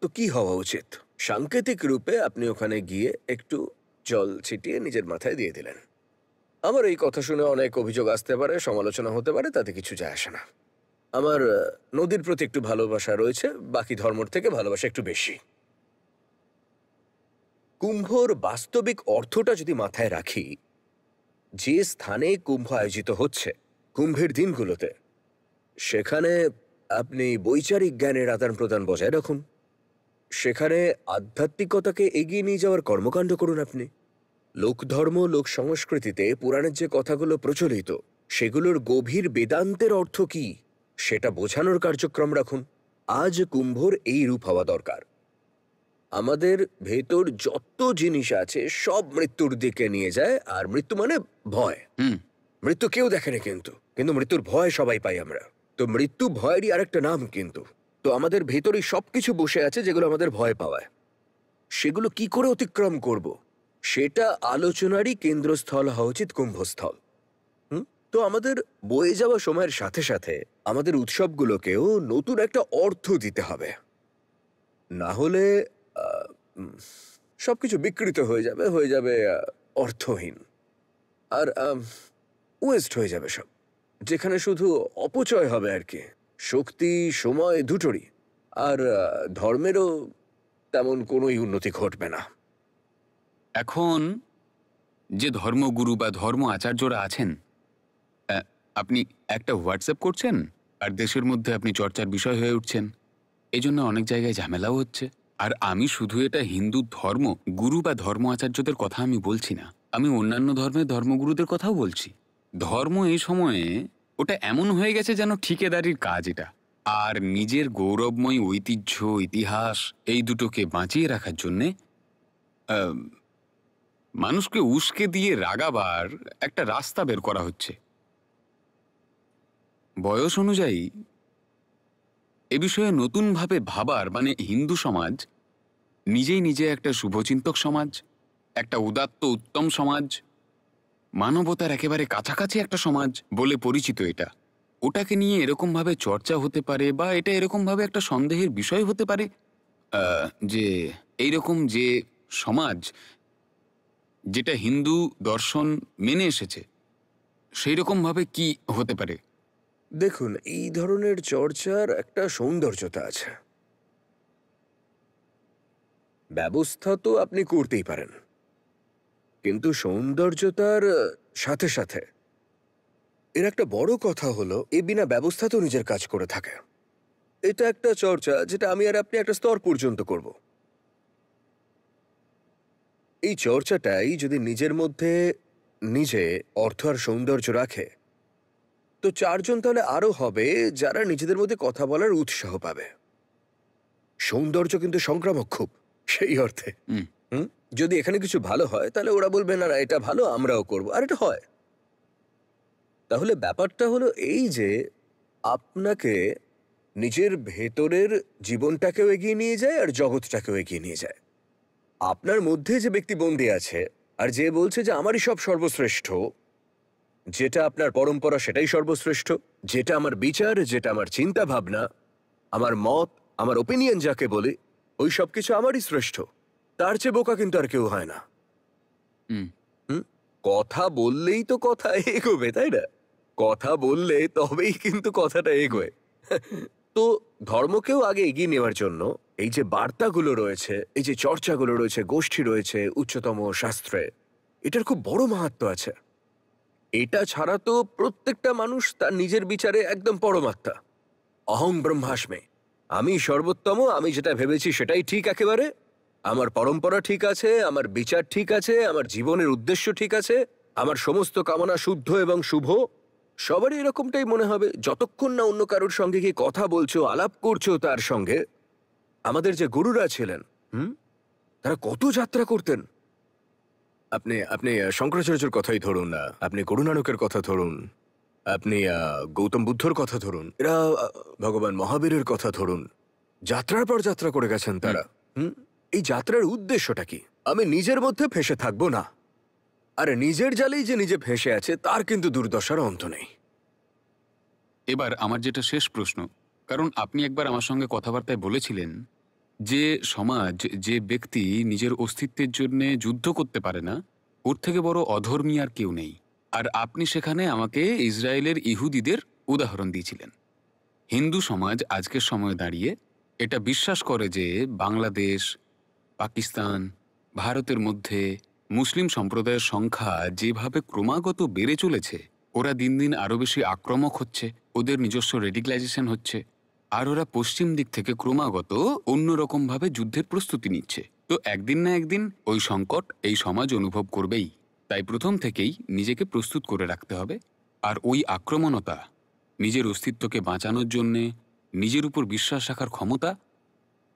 তো কি হওয়া উচিত? সাংকেতিক রূপে আপনি ওখানে গিয়ে একটু জল ছিটিয়ে নিজের মাথায় দিয়ে দিলেন। আমার এই কথা শুনে অনেক অভিযোগ আসতে পারে, সমালোচনা হতে পারে, তাতে কিছু যায় আসে না। আমার নদীর প্রতি একটু ভালোবাসা রয়েছে, বাকি ধর্মর থেকে ভালোবাসা একটু বেশি। কুম্ভর বাস্তবিক অর্থটা যদি মাথায় রাখি, যে স্থানে কুম্ভ আয়োজিত হচ্ছে কুম্ভের দিনগুলোতে, সেখানে আপনি বৈচারিক জ্ঞানের আদান প্রদান বজায় রাখুন। সেখানে আধ্যাত্মিকতাকে এগিয়ে নিয়ে যাওয়ার কর্মকাণ্ড করুন আপনি। লোকধর্ম, লোক সংস্কৃতিতে পুরাণের যে কথাগুলো প্রচলিত, সেগুলোর গভীর বেদান্তের অর্থ কি সেটা বোঝানোর কার্যক্রম রাখুন। আজ কুম্ভর এই রূপ হওয়া দরকার। আমাদের ভেতর যত জিনিস আছে সব মৃত্যুর দিকে নিয়ে যায়, আর মৃত্যু মানে ভয়। হুম। মৃত্যু কেউ দেখে না, কিন্তু কিন্তু মৃত্যুর ভয় সবাই পাই আমরা। তো মৃত্যু ভয়েরই আরেকটা নাম কিন্তু। তো আমাদের ভেতরই সবকিছু বসে আছে যেগুলো আমাদের ভয় পাওয়ায়। সেগুলো কি করে অতিক্রম করব, সেটা আলোচনারই কেন্দ্রস্থল হওয়া উচিত কুম্ভস্থল। তো আমাদের বয়ে যাওয়া সময়ের সাথে সাথে আমাদের উৎসবগুলোকেও নতুন একটা অর্থ দিতে হবে। না হলে আহ, উম, সবকিছু বিকৃত হয়ে যাবে অর্থহীন, আর ওয়েস্ট হয়ে যাবে সব, যেখানে শুধু অপচয় হবে আর কি। শক্তি, সময় দুটোরই। আর ধর্মেরও তেমন কোনোই উন্নতি ঘটবে না। এখন যে ধর্মগুরু বা ধর্ম আচার্যরা আছেন, আহ, আপনি একটা হোয়াটসঅ্যাপ করছেন আর দেশের মধ্যে আপনি চর্চার বিষয় হয়ে উঠছেন। এই জন্য অনেক জায়গায় ঝামেলাও হচ্ছে। আর আমি শুধু এটা হিন্দু ধর্ম গুরু বা ধর্ম আচার্যদের কথা আমি বলছি না, আমি অন্যান্য ধর্মের ধর্মগুরুদের কথাও বলছি। ধর্ম এই সময়ে ওটা এমন হয়ে গেছে যেন ঠিকেদারির কাজ এটা। আর নিজের গৌরবময় ঐতিহ্য, ইতিহাস এই দুটোকে বাঁচিয়ে রাখার জন্যে মানুষকে উস্কে দিয়ে রাগাবার একটা রাস্তা বের করা হচ্ছে। বয়স অনুযায়ী এ বিষয়ে নতুনভাবে ভাবার, মানে হিন্দু সমাজ নিজেই নিজে একটা শুভচিন্তক সমাজ, একটা উদাত্ত উত্তম সমাজ, মানবতার একেবারে কাছাকাছি একটা সমাজ বলে পরিচিত এটা। ওটাকে নিয়ে এরকমভাবে চর্চা হতে পারে বা এটা এরকমভাবে একটা সন্দেহের বিষয় হতে পারে যে এইরকম যে সমাজ যেটা হিন্দু দর্শন মেনে এসেছে সেই রকমভাবে কি হতে পারে? দেখুন, এই ধরনের চর্চার একটা সৌন্দর্যতা আছে। ব্যবস্থা তো আপনি করতেই পারেন, কিন্তু সৌন্দর্যতার সাথে সাথে এর একটা বড় কথা হলো এ বিনা ব্যবস্থা তো নিজের কাজ করে থাকে। এটা একটা চর্চা যেটা আমি আর আপনি একটা স্তর পর্যন্ত করব। এই চর্চাটাই যদি নিজের মধ্যে নিজে অর্থ আর সৌন্দর্য রাখে, তো চারজন তাহলে আরো হবে যারা নিজেদের মধ্যে কথা বলার উৎসাহ পাবে। সৌন্দর্য কিন্তু সংক্রামক খুব, সেই অর্থে। হুম। হুম, যদি এখানে কিছু ভালো হয় তাহলে ওরা বলবে না না এটা ভালো, আমরাও করব, আর এটা হয়। তাহলে ব্যাপারটা হলো এই যে আপনাকে নিজের ভেতরের জীবনটাকেও এগিয়ে নিয়ে যায় আর জগৎটাকেও এগিয়ে নিয়ে যায়। আপনার মধ্যে যে ব্যক্তি বন্দী আছে আর যে বলছে যে আমারই সব সর্বশ্রেষ্ঠ, যেটা আপনার পরম্পরা সেটাই সর্বশ্রেষ্ঠ, যেটা আমার বিচার, যেটা আমার চিন্তা ভাবনা, আমার মত, আমার ওপিনিয়ন যাকে বলি, ওই সব কিছু আমারই শ্রেষ্ঠ, তার চেয়ে বোকা কিন্তু আর কেউ হয় না। হুম। কথা বললেই তো কথা এগোবে, তাই না? কথা বললে তবেই কিন্তু কথাটা এগোয়। তো ধর্মকেও আগে এগিয়ে নেওয়ার জন্য এই যে বার্তাগুলো রয়েছে, এই যে চর্চাগুলো রয়েছে, গোষ্ঠী রয়েছে উচ্চতম শাস্ত্রে, এটার খুব বড় মাহাত্ম্য আছে। এটা ছাড়া তো প্রত্যেকটা মানুষ তার নিজের বিচারে একদম পরমাত্মা। অহং ব্রহ্মাস্মে, আমি সর্বোত্তম, আমি যেটা ভেবেছি সেটাই ঠিক একেবারে, আমার পরম্পরা ঠিক আছে, আমার বিচার ঠিক আছে, আমার জীবনের উদ্দেশ্য ঠিক আছে, আমার সমস্ত কামনা শুদ্ধ এবং শুভ। সবারই এরকমটাই মনে হবে যতক্ষণ না অন্য কারোর সঙ্গে কি কথা বলছো, আলাপ করছো তার সঙ্গে। আমাদের যে গুরুরা ছিলেন, তারা কত যাত্রা করতেন। আপনি আপনি শঙ্করাচার্যের কথাই ধরুন না, আপনি গুরু নানকের কথা ধরুন, আপনি গৌতম বুদ্ধর কথা ধরুন, এরা ভগবান মহাবীরের কথা ধরুন, যাত্রার পর যাত্রা করে গেছেন তারা। এই যাত্রার উদ্দেশ্যটা কি? আমি নিজের মধ্যে ফেঁসে থাকবো না। আর নিজের জালেই যে নিজে ফেঁসে আছে তার কিন্তু দুর্দশার অন্ত নেই। এবার আমার যেটা শেষ প্রশ্ন, কারণ আপনি একবার আমার সঙ্গে কথাবার্তায় বলেছিলেন যে সমাজ, যে ব্যক্তি নিজের অস্তিত্বের জন্য যুদ্ধ করতে পারে না, ওর থেকে বড় অধর্মী আর কেউ নেই। আর আপনি সেখানে আমাকে ইসরায়েলের ইহুদিদের উদাহরণ দিয়েছিলেন। হিন্দু সমাজ আজকের সময়ে দাঁড়িয়ে এটা বিশ্বাস করে যে বাংলাদেশ, পাকিস্তান, ভারতের মধ্যে মুসলিম সম্প্রদায়ের সংখ্যা যেভাবে ক্রমাগত বেড়ে চলেছে, ওরা দিন দিন আরও বেশি আক্রমক হচ্ছে, ওদের নিজস্ব রেডিক্যালাইজেশন হচ্ছে, আর ওরা পশ্চিম দিক থেকে ক্রমাগত অন্যরকমভাবে যুদ্ধের প্রস্তুতি নিচ্ছে। তো একদিন না একদিন ওই সংকট এই সমাজ অনুভব করবেই। তাই প্রথম থেকেই নিজেকে প্রস্তুত করে রাখতে হবে। আর ওই আক্রমণতা, নিজের অস্তিত্বকে বাঁচানোর জন্যে নিজের উপর বিশ্বাস রাখার ক্ষমতা,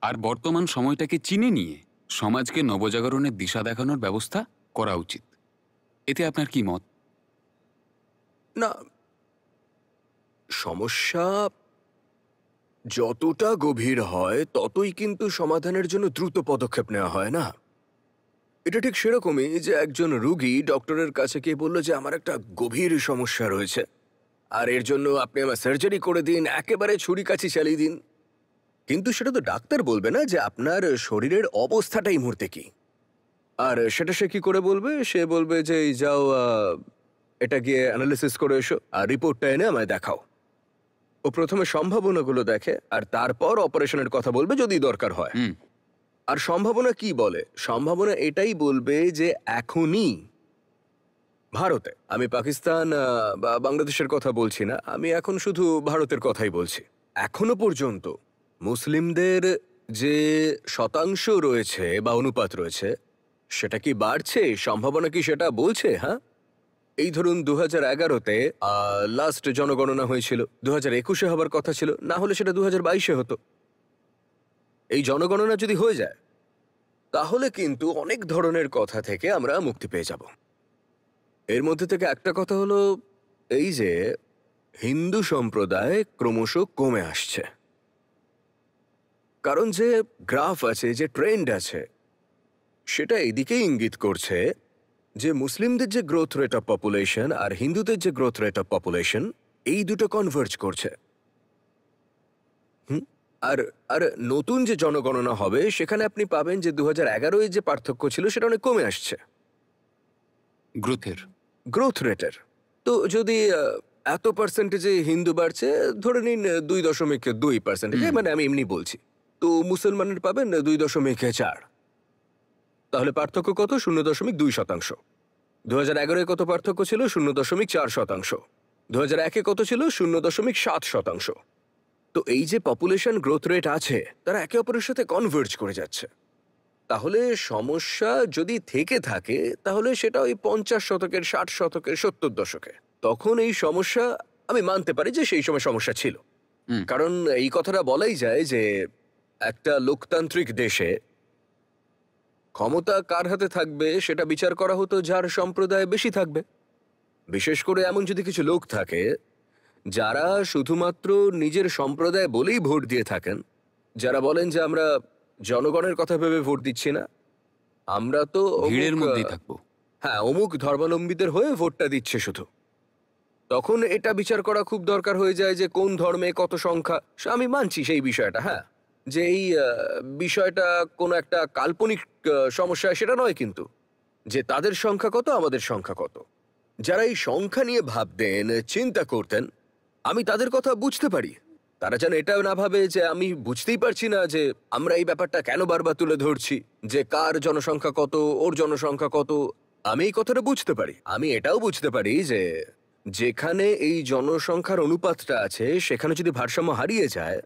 আর বর্তমান সময়টাকে চিনে নিয়ে সমাজকে নবজাগরণের দিশা দেখানোর ব্যবস্থা করা উচিত। এতে আপনার কি মত? না, সমস্যা যতটা গভীর হয় ততই কিন্তু সমাধানের জন্য দ্রুত পদক্ষেপ নেওয়া হয় না। এটা ঠিক সেরকমই যে একজন রুগী ডক্টরের কাছে গিয়ে বলল যে আমার একটা গভীর সমস্যা রয়েছে, আর এর জন্য আপনি আমার সার্জারি করে দিন, একেবারে ছুরি-কাছি চালিয়ে দিন। কিন্তু সেটা তো ডাক্তার বলবে না যে আপনার শরীরের অবস্থাটা এই মুহূর্তে কি। আর সেটা সে কি করে বলবে? সে বলবে যে এই যাও, এটা গিয়ে অ্যানালিসিস করে এসো আর রিপোর্টটা এনে আমায় দেখাও। ও প্রথমে সম্ভাবনাগুলো দেখে আর তারপর অপারেশনের কথা বলবে যদি দরকার হয়। আর সম্ভাবনা কি বলে? সম্ভাবনা এটাই বলবে যে এখনই ভারতে, আমি পাকিস্তান বা বাংলাদেশের কথা বলছি না, আমি এখন শুধু ভারতের কথাই বলছি, এখনো পর্যন্ত মুসলিমদের যে শতাংশ রয়েছে বা অনুপাত রয়েছে সেটা কি বাড়ছে? সম্ভাবনা কি সেটা বলছে? হ্যাঁ, এই ধরুন 2011-তে লাস্ট জনগণনা হয়েছিল, 2021-এ হবার কথা ছিল, না হলে সেটা 2022-এ হতো। এই জনগণনা যদি হয়ে যায় তাহলে কিন্তু অনেক ধরনের কথা থেকে আমরা মুক্তি পেয়ে যাব। এর মধ্যে থেকে একটা কথা হলো এই যে হিন্দু সম্প্রদায় ক্রমশ কমে আসছে। কারণ যে গ্রাফ আছে, যে ট্রেন্ড আছে, সেটা এদিকে ইঙ্গিত করছে যে মুসলিমদের যে গ্রোথ রেট অফ পপুলেশন আর হিন্দুদের যে গ্রোথ রেট অফ পপুলেশন, এই দুটো কনভার্জ করছে। আর আর নতুন যে জনগণনা হবে সেখানে আপনি পাবেন যে 2011-এ যে পার্থক্য ছিল সেটা অনেক কমে আসছে গ্রোথ রেটের। তো যদি এত পার্সেন্টেজে হিন্দু বাড়ছে, ধরে নিন 2.2%, মানে আমি এমনি বলছি, তো মুসলমানের পাবেন 2.4। তাহলে পার্থক্য কত? 0.2%। 2011-এ কত পার্থক্য ছিল? 0.4%। 2001-এ কত ছিল? 0.7%। তো এই যে পপুলেশন গ্রোথ রেট আছে, তারা একে অপরের সাথে কনভার্জ করে যাচ্ছে। তাহলে সমস্যা যদি থেকে থাকে তাহলে সেটা ওই 50 শতকের, 60 শতকের, 70 দশকে। তখন এই সমস্যা আমি মানতে পারি যে সেই সময় সমস্যা ছিল। কারণ এই কথাটা বলাই যায় যে একটা লোকতান্ত্রিক দেশে ক্ষমতা কার হাতে থাকবে সেটা বিচার করা হতো যার সম্প্রদায় বেশি থাকবে। বিশেষ করে এমন যদি কিছু লোক থাকে যারা শুধুমাত্র নিজের সম্প্রদায় বলেই ভোট দিয়ে থাকেন, যারা বলেন যে আমরা জনগণের কথা ভেবে ভোট দিচ্ছি না, আমরা তো ভিড়ের মধ্যেই থাকবো, হ্যাঁ, অমুক ধর্মাবলম্বীদের হয়ে ভোটটা দিচ্ছে শুধু, তখন এটা বিচার করা খুব দরকার হয়ে যায় যে কোন ধর্মে কত সংখ্যা। আমি মানছি সেই বিষয়টা, হ্যাঁ, যে এই বিষয়টা কোনো একটা কাল্পনিক সমস্যা সেটা নয়, কিন্তু যে তাদের সংখ্যা কত আমাদের সংখ্যা কত, যারা এই সংখ্যা নিয়ে ভাবতেন, চিন্তা করতেন, আমি তাদের কথা বুঝতে পারি। তারা যেন এটা না ভাবে যে আমি বুঝতেই পারছি না যে আমরা এই ব্যাপারটা কেন বারবার তুলে ধরছি, যে কার জনসংখ্যা কত, ওর জনসংখ্যা কত। আমি এই কথাটা বুঝতে পারি। আমি এটাও বুঝতে পারি যে যেখানে এই জনসংখ্যার অনুপাতটা আছে সেখানে যদি ভারসাম্য হারিয়ে যায়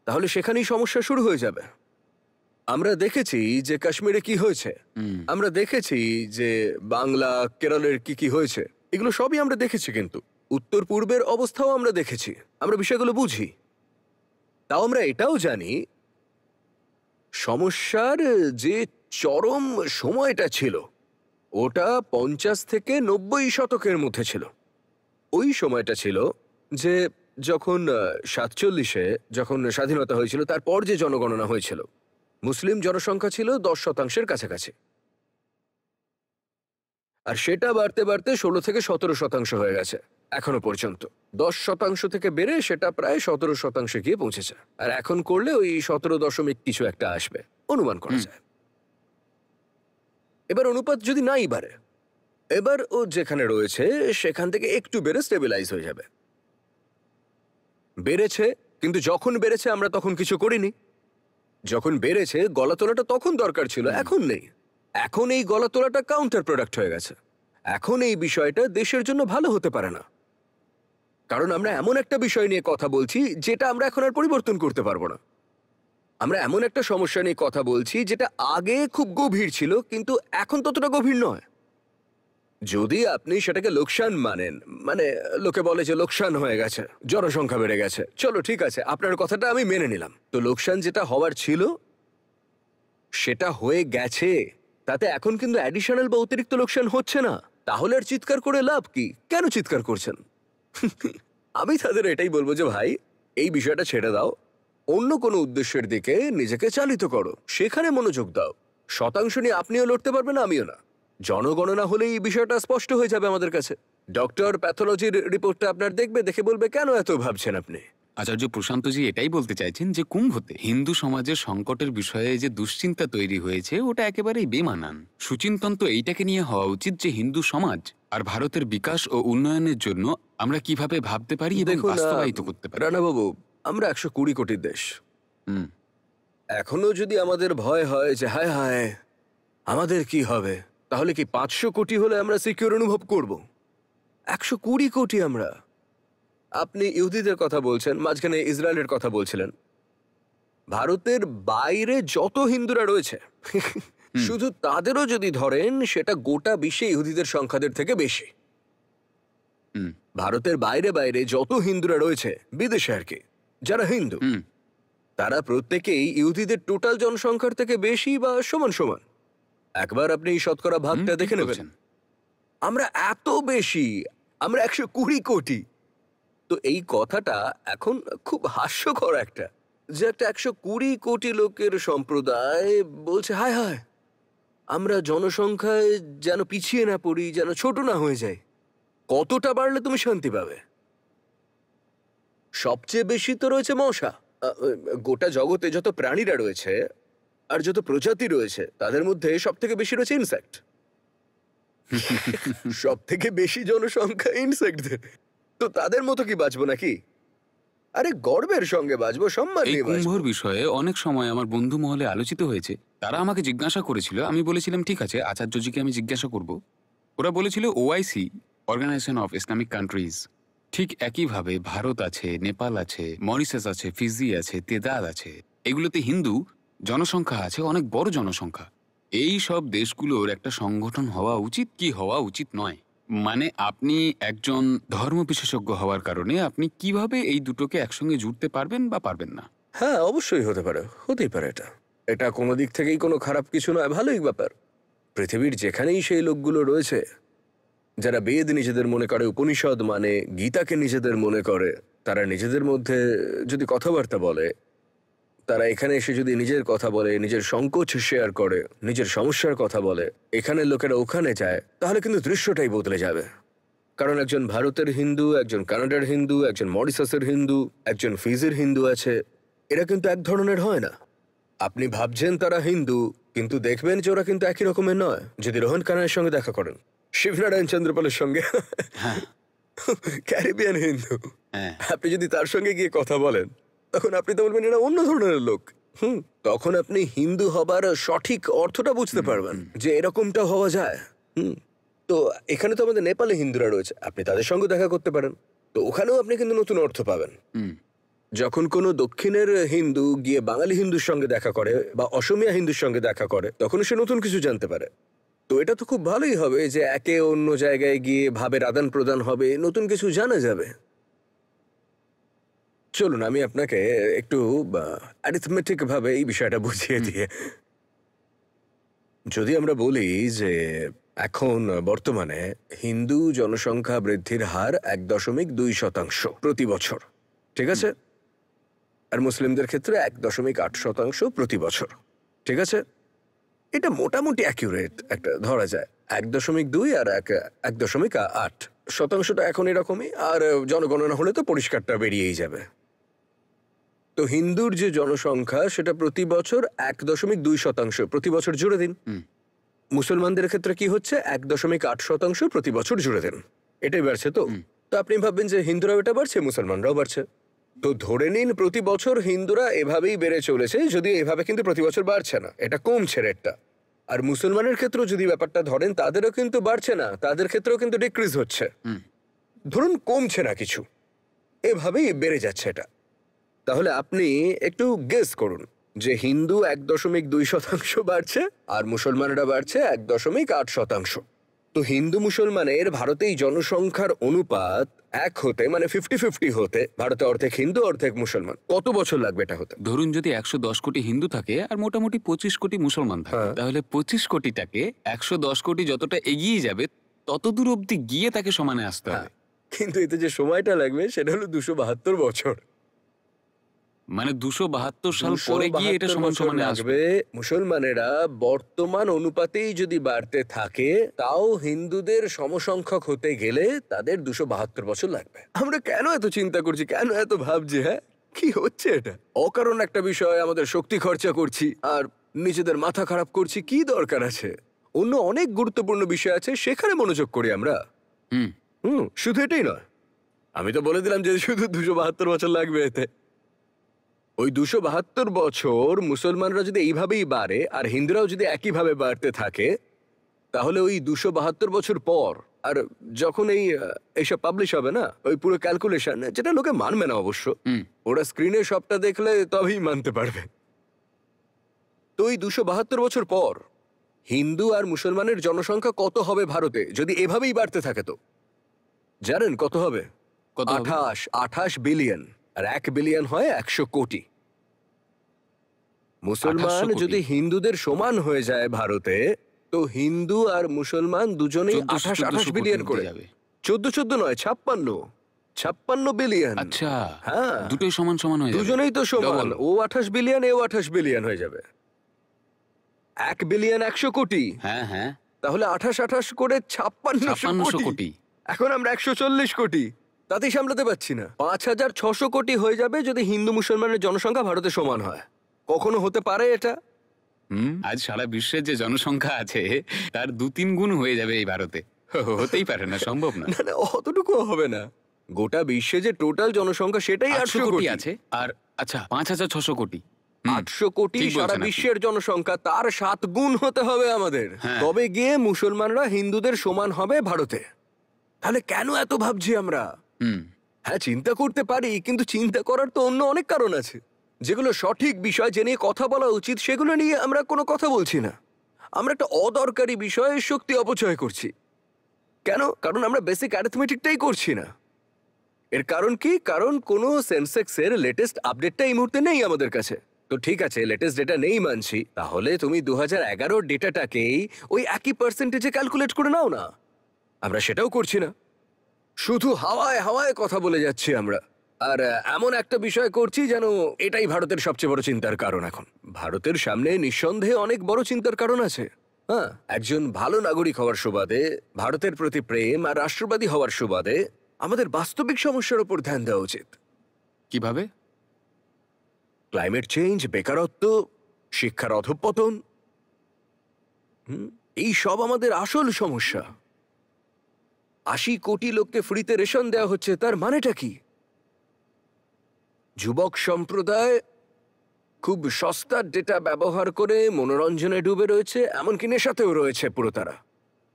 তাহলে সেখানেই সমস্যা শুরু হয়ে যাবে। আমরা দেখেছি যে কাশ্মীরে কি হয়েছে, আমরা দেখেছি যে বাংলা, কেরলের কি কি হয়েছে, এগুলো সবই আমরা দেখেছি। কিন্তু উত্তর পূর্বের অবস্থাও আমরা দেখেছি, আমরা বিষয়গুলো বুঝি। তাও আমরা এটাও জানি সমস্যার যে চরম সময়টা ছিল ওটা 50 থেকে 90 শতকের মধ্যে ছিল। ওই সময়টা ছিল যে যখন 47-এ যখন স্বাধীনতা হয়েছিল, তারপর যে জনগণনা হয়েছিল, মুসলিম জনসংখ্যা ছিল 10% কাছাকাছি, আর সেটা বাড়তে বাড়তে 16 থেকে 17% হয়ে গেছে এখনো পর্যন্ত। 10% থেকে বেড়ে সেটা প্রায় 17% গিয়ে পৌঁছেছে। আর এখন করলে ওই 17 দশমিক কিছু একটা আসবে অনুমান করা যায়। এবার অনুপাত যদি নাই বাড়ে, এবার ও যেখানে রয়েছে সেখান থেকে একটু বেড়ে স্টেবিলাইজ হয়ে যাবে। বেড়েছে, কিন্তু যখন বেড়েছে আমরা তখন কিছু করিনি। যখন বেড়েছে গলা তোলাটা তখন দরকার ছিল, এখন নেই। এখন এই গলা তোলাটা কাউন্টার প্রোডাক্ট হয়ে গেছে। এখন এই বিষয়টা দেশের জন্য ভালো হতে পারে না, কারণ আমরা এমন একটা বিষয় নিয়ে কথা বলছি যেটা আমরা এখন আর পরিবর্তন করতে পারবো না। আমরা এমন একটা সমস্যা নিয়ে কথা বলছি যেটা আগে খুব গভীর ছিল কিন্তু এখন ততটা গভীর নয়। যদি আপনি সেটাকে লোকসান মানেন, মানে লোকে বলে যে লোকসান হয়ে গেছে, জনসংখ্যা বেড়ে গেছে, চলো ঠিক আছে, আপনার কথাটা আমি মেনে নিলাম। তো লোকসান যেটা হওয়ার ছিল সেটা হয়ে গেছে, তাতে এখন কিন্তু অ্যাডিশনাল বা অতিরিক্ত লোকসান হচ্ছে না। তাহলে আর চিৎকার করে লাভ কি? কেন চিৎকার করছেন? আমি তাদের এটাই বলবো যে ভাই, এই বিষয়টা ছেড়ে দাও, অন্য কোনো উদ্দেশ্যের দিকে নিজেকে চালিত করো, সেখানে মনোযোগ দাও। শতাংশ নিয়ে আপনিও লড়তে পারবেন না, আমিও না। জনগণনা হলেই এই বিষয়টা স্পষ্ট হয়ে যাবে আমাদের কাছে। ডক্টর প্যাথোলজির রিপোর্টটা আপনার দেখবে, দেখে বলবে কেন এত ভাবছেন আপনি। আচার্য প্রশান্তজি এটাই বলতে চাইছেন যে কুম্ভতে হিন্দু সমাজের সংকটের বিষয়ে যে দুশ্চিন্তা তৈরি হয়েছে ওটা একেবারেই বেমানান। সুচিন্তন তো এইটাকে নিয়ে হওয়া উচিত যে হিন্দু সমাজ আর ভারতের বিকাশ ও উন্নয়নের জন্য আমরা কিভাবে ভাবতে পারি এবং দেখুন বাস্তবায়িত করতে পারি। রানাবাবু, আমরা 120 কোটির দেশ। হুম। এখনো যদি আমাদের ভয় হয় যে হায় হায় আমাদের কি হবে, তাহলে কি 500 কোটি হলে আমরা সিকিউর অনুভব করব? 120 কোটি আমরা। আপনি ইহুদিদের কথা বলছেন, মাঝখানে ইসরায়েলের কথা বলছিলেন। ভারতের বাইরে যত হিন্দুরা রয়েছে শুধু তাদেরও যদি ধরেন সেটা গোটা বিশ্বে ইহুদিদের সংখ্যাদের থেকে বেশি। ভারতের বাইরে বাইরে যত হিন্দুরা রয়েছে বিদেশে আর কি, যারা হিন্দু, তারা প্রত্যেকেই ইহুদিদের টোটাল জনসংখ্যার থেকে বেশি বা সমান সমান। একবার আপনি এই শতকরা ভাগটা দেখে নেবেন। আমরা এত বেশি, আমরা 120 কোটি। তো এই কথাটা এখন খুব হাস্যকর একটা, যে একটা 120 কোটি লোকের সম্প্রদায় বলছে হায় হায় আমরা জনসংখ্যায় যেন পিছিয়ে না পড়ি, যেন ছোট না হয়ে যায়। কতটা বাড়লে তুমি শান্তি পাবে? সবচেয়ে বেশি তো রয়েছে মশা। গোটা জগতে যত প্রাণীরা রয়েছে আর যত প্রজাতি রয়েছে তাদের মধ্যে সব থেকে বেশি রয়েছে ইনসেক্ট। সব থেকে বেশি জনসংখ্যা ইনসেক্টদের। তো তাদের মতো কি বাঁচবো নাকি? আরে গর্বের সঙ্গে বাঁচবো, সম্মান এই নিয়ে বাঁচবো। কুম্ভর বিষয়ে অনেক সময় আমার বন্ধু মহলে আলোচিত হয়েছে। তারা আমাকে জিজ্ঞাসা করেছিল, আমি বলেছিলাম ঠিক আছে আচার্যজিকে আমি জিজ্ঞাসা করব। ওরা বলেছিল OIC, organisation of Islamic countries, ঠিক একইভাবে ভারত আছে, নেপাল আছে, মরিশাস আছে, ফিজি আছে, তেদাদ আছে, এগুলোতে হিন্দু জনসংখ্যা আছে, অনেক বড় জনসংখ্যা। এই সব দেশগুলোর একটা সংগঠন হওয়া উচিত কি হওয়া উচিত নয়, মানে আপনি একজন ধর্ম বিশেষজ্ঞ হওয়ার কারণে আপনি কিভাবে এই দুটোকে একসঙ্গে জুড়তে পারবেন বা পারবেন না? হ্যাঁ, অবশ্যই হতে পারে, হতেই পারে। এটা কোনো দিক থেকেই কোনো খারাপ কিছু নয়, ভালোই ব্যাপার। পৃথিবীর যেখানেই সেই লোকগুলো রয়েছে যারা বেদ নিজেদের মনে করে, উপনিষদ মানে, গীতাকে নিজেদের মনে করে, তারা নিজেদের মধ্যে যদি কথাবার্তা বলে, তারা এখানে এসে যদি নিজের কথা বলে, নিজের সংকোচ শেয়ার করে, নিজের সমস্যার কথা বলে, এখানের লোকেরা ওখানে যায়, তাহলে কিন্তু দৃশ্যটাই বদলে যাবে। কারণ একজন ভারতের হিন্দু, একজন কানাডার হিন্দু, একজন মরিশাসের হিন্দু, একজন ফিজির হিন্দু আছে, এরা কিন্তু এক ধরনের হয় না। আপনি ভাবছেন তারা হিন্দু, কিন্তু দেখবেন যে ওরা কিন্তু একই রকমের নয়। যদি রোহন কানাডের সঙ্গে দেখা করেন, শিবনারায়ণ চন্দ্রপালের সঙ্গে হ্যাঁ ক্যারিবিয়ান হিন্দু। হ্যাঁ আপনি যদি তার সঙ্গে গিয়ে কথা বলেন, তখন আপনি তো বলবেন এরা অন্য ধরনের লোক। তখন আপনি হিন্দু হবার সঠিক অর্থটা বুঝতে পারবেন যে এরকমটা হওয়া যায়। তো এখানে তো আমাদের নেপালে হিন্দুরা রয়েছে, আপনি তাদের সঙ্গে দেখা করতে পারেন। তো ওখানেও আপনি কিন্তু নতুন অর্থ পাবেন। হুম যখন কোনো দক্ষিণের হিন্দু গিয়ে বাঙালি হিন্দুর সঙ্গে দেখা করে বা অসমিয়া হিন্দুর সঙ্গে দেখা করে, তখন সে নতুন কিছু জানতে পারে। তো এটা তো খুব ভালোই হবে যে একে অন্য জায়গায় গিয়ে ভাবের আদান প্রদান হবে, নতুন কিছু জানা যাবে। চলুন আমি আপনাকে একটু অ্যারিথমেটিক ভাবে এই বিষয়টা বুঝিয়ে দিয়ে, যদি আমরা বলি যে এখন বর্তমানে হিন্দু জনসংখ্যা বৃদ্ধির হার 1.2% প্রতি বছর, ঠিক আছে? আর মুসলিমদের ক্ষেত্রে 1.8% প্রতি বছর, ঠিক আছে? এটা মোটামুটি অ্যাকিউরেট একটা ধরা যায়। 1.2 আর 1.8 শতাংশটা এখন এরকমই, আর জনগণনা হলে তো পরিষ্কারটা বেরিয়েই যাবে। তো হিন্দুর যে জনসংখ্যা সেটা প্রতি বছর 1.2% প্রতি বছর জুড়ে দিন। মুসলমানদের ক্ষেত্রে কি হচ্ছে? 1.8% প্রতি বছর জুড়ে দেন। এটাই বাড়ছে। তো তো আপনি ভাববেন যে হিন্দুরাও এটা বাড়ছে, মুসলমানরাও বাড়ছে। তো ধরে নিন প্রতি বছর হিন্দুরা এভাবেই বেড়ে চলেছে, যদি এভাবে কিন্তু প্রতি বছর বাড়ছে না, এটা কমছে রেটটা। আর মুসলমানের ক্ষেত্রেও যদি ব্যাপারটা ধরেন, তাদেরও কিন্তু বাড়ছে না, তাদের ক্ষেত্রেও কিন্তু ডিক্রিজ হচ্ছে। ধরুন কমছে না কিছু, এভাবেই বেড়ে যাচ্ছে এটা। তাহলে আপনি একটু গেস করুন যে হিন্দু 1.2% বাড়ছে আর মুসলমানরা বাড়ছে 1.8%। তো হিন্দু মুসলমানের ভারতেই জনসংখ্যার অনুপাত 1 হতে, মানে 50-50 হতে, ভারতে অর্ধেক হিন্দু অর্ধেক মুসলমান, কত বছর লাগবে এটা হতে? ধরুন যদি 110 কোটি হিন্দু থাকে আর মোটামুটি 25 কোটি মুসলমান থাকে, তাহলে 25 কোটিটাকে 110 কোটি যতটা এগিয়ে যাবে তত দূর অব্দি গিয়ে তাকে সমানে আসতে হবে। কিন্তু এতে যে সময়টা লাগবে সেটা হলো 272 বছর। মানে 272 সাল পরে গিয়ে এটা 272 সমান বছর সমানে আসবে। লাগবে। মুসলমানেরা বর্তমান অনুপাতেই যদি বাড়তে থাকে, তাও হিন্দুদের সমসংখ্যক হতে গেলে তাদের 272 বছর লাগবে। আমরা কেন এত চিন্তা করছি, কেন এত ভাবছি? হ্যাঁ, কি হচ্ছে এটা? অকারণ একটা বিষয় আমাদের শক্তি খরচা করছি আর নিজেদের মাথা খারাপ করছি, কি দরকার আছে? অন্য অনেক গুরুত্বপূর্ণ বিষয় আছে, সেখানে মনোযোগ করি আমরা। শুধু এটাই নয়, আমি তো বলে দিলাম যে শুধু 272 বছর লাগবে এতে। ওই 272 বছর মুসলমানরা যদি এইভাবেই বাড়ে আর হিন্দুরাও যদি একইভাবে বাড়তে থাকে, তাহলে ওই 272 বছর পর, আর যখন এইসব পাবলিশ হবে না, ওই পুরো ক্যালকুলেশন, যেটা লোকে মানবে না অবশ্য, ওরা স্ক্রিনে সবটা দেখলে তবেই মানতে পারবে। তো ওই 272 বছর পর হিন্দু আর মুসলমানের জনসংখ্যা কত হবে ভারতে যদি এভাবেই বাড়তে থাকে? তো জানেন কত হবে? কত হবে? 28 বিলিয়ন। আর 1 বিলিয়ন হয় 100 কোটি। মুসলমান 2800 কোটি। যদি হিন্দুদের সমান হয়ে যায় ভারতে, তো হিন্দু আর মুসলমান দুজনেই 28 বিলিয়ন করে যাবে। 14 নয়, 56 বিলিয়ন। আচ্ছা, হ্যাঁ, দুটোই সমান সমান হয়ে যাবে। দুজনেই তো সমান। Double। ও 28 বিলিয়ন, এও 28 বিলিয়ন হয়ে যাবে। 1 বিলিয়ন 100 কোটি, হ্যাঁ হ্যাঁ, তাহলে 28 করে 5600 কোটি। এখন আমরা 140 কোটি, তাতেই সামলাতে পারছি না। 5600 কোটি হয়ে যাবে যদি হিন্দু মুসলমানের জনসংখ্যা ভারতে সমান হয়। কখনো হতে পারে এটা? আজ সারা বিশ্বের যে জনসংখ্যা আছে তার 2-3 গুণ হয়ে যাবে এই ভারতে। হতেই পারে না, সম্ভব না। না না, অতটুকু হবে না। গোটা বিশ্বে যে টোটাল জনসংখ্যা সেটাই 800 800 কোটি কোটি আছে। আর আচ্ছা, 5600 কোটি। 800 কোটি ঠিক বলছেন সারা আপনি। বিশ্বের জনসংখ্যা, তার 7 গুণ হতে হবে আমাদের। হ্যাঁ। তবে গিয়ে মুসলমানরা হিন্দুদের সমান হবে ভারতে। তাহলে কেন এত ভাবছি আমরা? হ্যাঁ, চিন্তা করতে পারি, কিন্তু চিন্তা করার তো অন্য অনেক কারণ আছে। যেগুলো সঠিক বিষয়, যে নিয়ে কথা বলা উচিত, সেগুলো নিয়ে আমরা কোনো কথা বলছি না। আমরা একটা অদরকারি বিষয়ে শক্তি অপচয় করছি। কেন? কারণ আমরা বেসিক অ্যারিথমেটিকটাই করছি না। এর কারণ কি? কারণ কোনো সেন্সেক্সের লেটেস্ট আপডেটটা এই মুহূর্তে নেই আমাদের কাছে। তো ঠিক আছে, লেটেস্ট ডেটা নেই মানছি, তাহলে তুমি 2011 ডেটাটাকেই ওই একই পার্সেন্টেজে ক্যালকুলেট করে নাও না। আমরা সেটাও করছি না, শুধু হাওয়ায় হাওয়ায় কথা বলে যাচ্ছি আমরা। আর এমন একটা বিষয় করছি যেন এটাই ভারতের সবচেয়ে বড় চিন্তার কারণ। এখন ভারতের সামনে নিঃসন্দেহে অনেক বড় চিন্তার কারণ আছে। হ্যাঁ, একজন ভালো নাগরিক হওয়ার সুবাদে, ভারতের প্রতি প্রেম আর রাষ্ট্রবাদী হওয়ার সুবাদে আমাদের বাস্তবিক সমস্যার উপর ধ্যান দেওয়া উচিত। কিভাবে? ক্লাইমেট চেঞ্জ, বেকারত্ব, শিক্ষার অধঃপতন, এই সব আমাদের আসল সমস্যা। 80 কোটি লোককে ফ্রিতে রেশন দেওয়া হচ্ছে, তার মানেটা কি? যুবক সম্প্রদায় খুব সস্তার ডেটা ব্যবহার করে মনোরঞ্জনে ডুবে রয়েছে, এমনকি নেশাতেও রয়েছে পুরো তারা।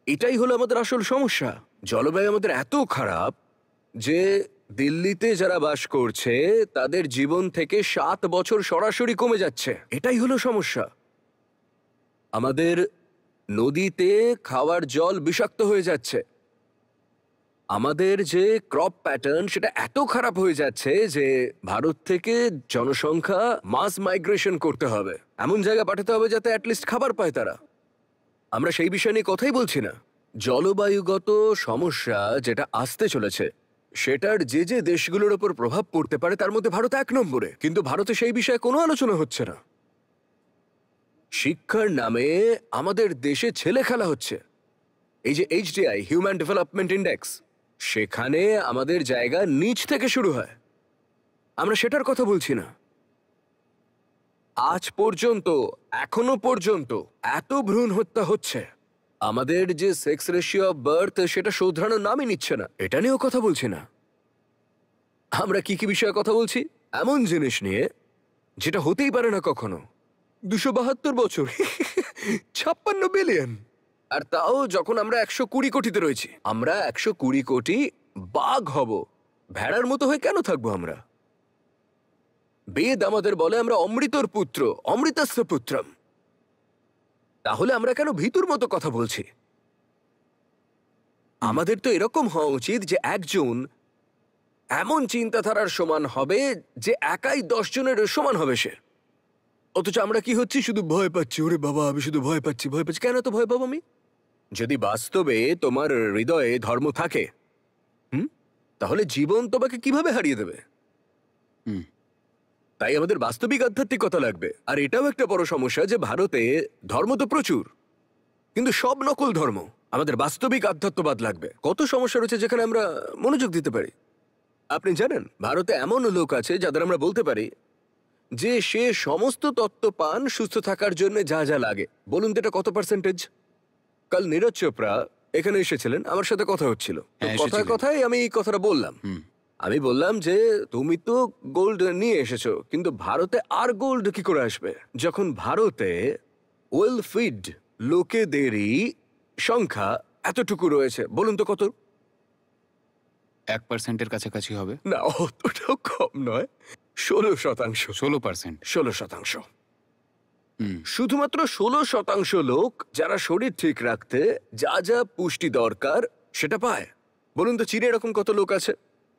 এটাই হলো আমাদের আসল সমস্যা। জলবায়ু আমাদের এত খারাপ যে দিল্লিতে যারা বাস করছে তাদের জীবন থেকে 7 বছর সরাসরি কমে যাচ্ছে। এটাই হলো সমস্যা। আমাদের নদীতে খাওয়ার জল বিষাক্ত হয়ে যাচ্ছে। আমাদের যে ক্রপ প্যাটার্ন সেটা এত খারাপ হয়ে যাচ্ছে যে ভারত থেকে জনসংখ্যা মাস মাইগ্রেশন করতে হবে, এমন জায়গা পাঠাতে হবে যাতে অ্যাটলিস্ট খাবার পায় তারা। আমরা সেই বিষয় নিয়ে কথাই বলছি না। জলবায়ুগত সমস্যা যেটা আসতে চলেছে সেটার যে যে দেশগুলোর ওপর প্রভাব পড়তে পারে তার মধ্যে ভারত 1 নম্বরে, কিন্তু ভারতে সেই বিষয়ে কোনো আলোচনা হচ্ছে না। শিক্ষার নামে আমাদের দেশে ছেলে খেলা হচ্ছে। এই যে HDI, হিউম্যান ডেভেলপমেন্ট ইন্ডেক্স, সেখানে আমাদের জায়গা নিচ থেকে শুরু হয়। আমরা সেটার কথা বলছি না। আজ পর্যন্ত, এখনো পর্যন্ত এত ভ্রূণ হত্যা হচ্ছে। আমাদের যে সেক্স রেশিও অফ বার্থ সেটা শোধরানোর নামই নিচ্ছে না, এটা নিয়েও কথা বলছি না। আমরা কি কি বিষয়ে কথা বলছি? এমন জিনিস নিয়ে যেটা হতেই পারে না কখনো। 272 বছর 56 বিলিয়ন। আর তাও যখন আমরা 120 কোটিতে রয়েছি। আমরা 120 কোটি বাঘ হব, ভেড়ার মতো হয়ে কেন থাকবো আমরা? বেদ আমাদের বলে আমরা অমৃতর পুত্র, অমৃতস্য পুত্রম। তাহলে আমরা কেন ভীতুর মতো কথা বলছি? আমাদের তো এরকম হওয়া উচিত যে একজন এমন চিন্তাধারার সমান হবে যে একাই 10 জনের সমান হবে সে। অথচ আমরা কি হচ্ছি, শুধু ভয় পাচ্ছি। ওরে বাবা, আমি শুধু ভয় পাচ্ছি, ভয় পাচ্ছি। কেন তো ভয় পাবো আমি? যদি বাস্তবে তোমার হৃদয়ে ধর্ম থাকে, তাহলে জীবন তোমাকে কিভাবে হারিয়ে দেবে? তাই আমাদের বাস্তবিক আধ্যাত্মিকতা লাগবে। আর এটাও একটা বড় সমস্যা যে ভারতে ধর্ম তো প্রচুর, কিন্তু সব নকল ধর্ম। আমাদের বাস্তবিক আধ্যাত্মবাদ লাগবে। কত সমস্যা রয়েছে যেখানে আমরা মনোযোগ দিতে পারি। আপনি জানেন ভারতে এমন লোক আছে যাদের আমরা বলতে পারি যে সে সমস্ত তত্ত্ব পান সুস্থ থাকার জন্য যা যা লাগে। বলুন তো এটা কত পার্সেন্টেজ? কাল নীরজ চোপড়া এখানে এসেছিলেন, আমার সাথে কথা হচ্ছিল। তো কথায় কথায় আমি এই কথাটা বললাম। আমি বললাম যে তুমি তো গোল্ড নিয়ে এসেছো, কিন্তু ভারতে আর গোল্ড কি করে আসবে যখন ভারতে ওয়েল ফিড লোকেদেরই সংখ্যা এতটুকু রয়েছে? বলুন তো কত? 1% কাছাকাছি হবে। না, অতটাও কম নয়, 16%। 16%। 16%। শুধুমাত্র 16% লোক যারা শরীর ঠিক রাখতে যা যা পুষ্টি দরকার সেটা পায়। বলুন তো চীনে এরকম কত লোক আছে?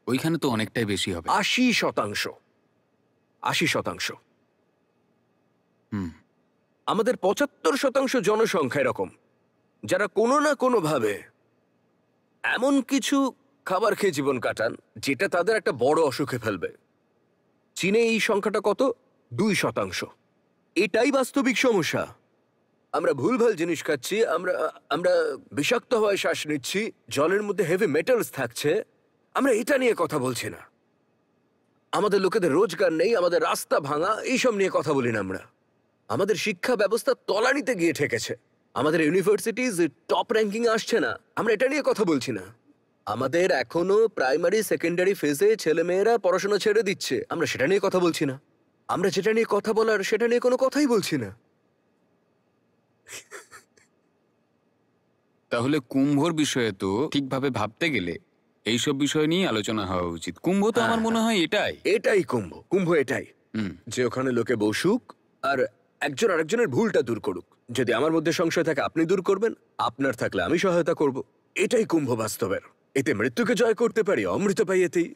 ওইখানে তো অনেকটাই বেশি হবে। 80%। 80%। আমাদের 75% জনসংখ্যা এরকম যারা কোনো না কোনো ভাবে এমন কিছু খাবার খেয়ে জীবন কাটান যেটা তাদের একটা বড় অসুখে ফেলবে। চীনে এই সংখ্যাটা কত? 2%। এটাই বাস্তবিক সমস্যা। আমরা ভুলভাল জিনিস খাচ্ছি, আমরা বিষাক্ত হওয়ায় শ্বাস নিচ্ছি, জলের মধ্যে হেভি মেটালস থাকছে। আমরা এটা নিয়ে কথা বলছি না। আমাদের লোকেদের রোজগার নেই, আমাদের রাস্তা ভাঙা, এইসব নিয়ে কথা বলি না আমরা। আমাদের শিক্ষা ব্যবস্থা তলানিতে গিয়ে ঠেকেছে, আমাদের ইউনিভার্সিটিজ টপ র্যাঙ্কিং আসছে না। আমরা এটা নিয়ে কথা বলছি না। আমাদের এখনো প্রাইমারি সেকেন্ডারি ফেজে ছেলেমেয়েরা পড়াশোনা ছেড়ে দিচ্ছে, আমরা সেটা নিয়ে কথা বলছি না। আমরা যেটা নিয়ে কথা বলার সেটা নিয়ে কোনো কথাই বলছি না। তাহলে কুম্ভর বিষয়ে তো ঠিকভাবে ভাবতে গেলে এইসব বিষয় নিয়ে আলোচনা হওয়া উচিত। কুম্ভ তো আমার মনে হয় এটাই কুম্ভ। কুম্ভ এটাই যে ওখানে লোকে বসুক আর একজন আরেকজনের ভুলটা দূর করুক। যদি আমার মধ্যে সংশয় থাকে আপনি দূর করবেন, আপনার থাকলে আমি সহায়তা করব। এটাই কুম্ভ বাস্তবের। এতে মৃত্যুকে জয় করতে পারি, অমৃত পাই এতেই।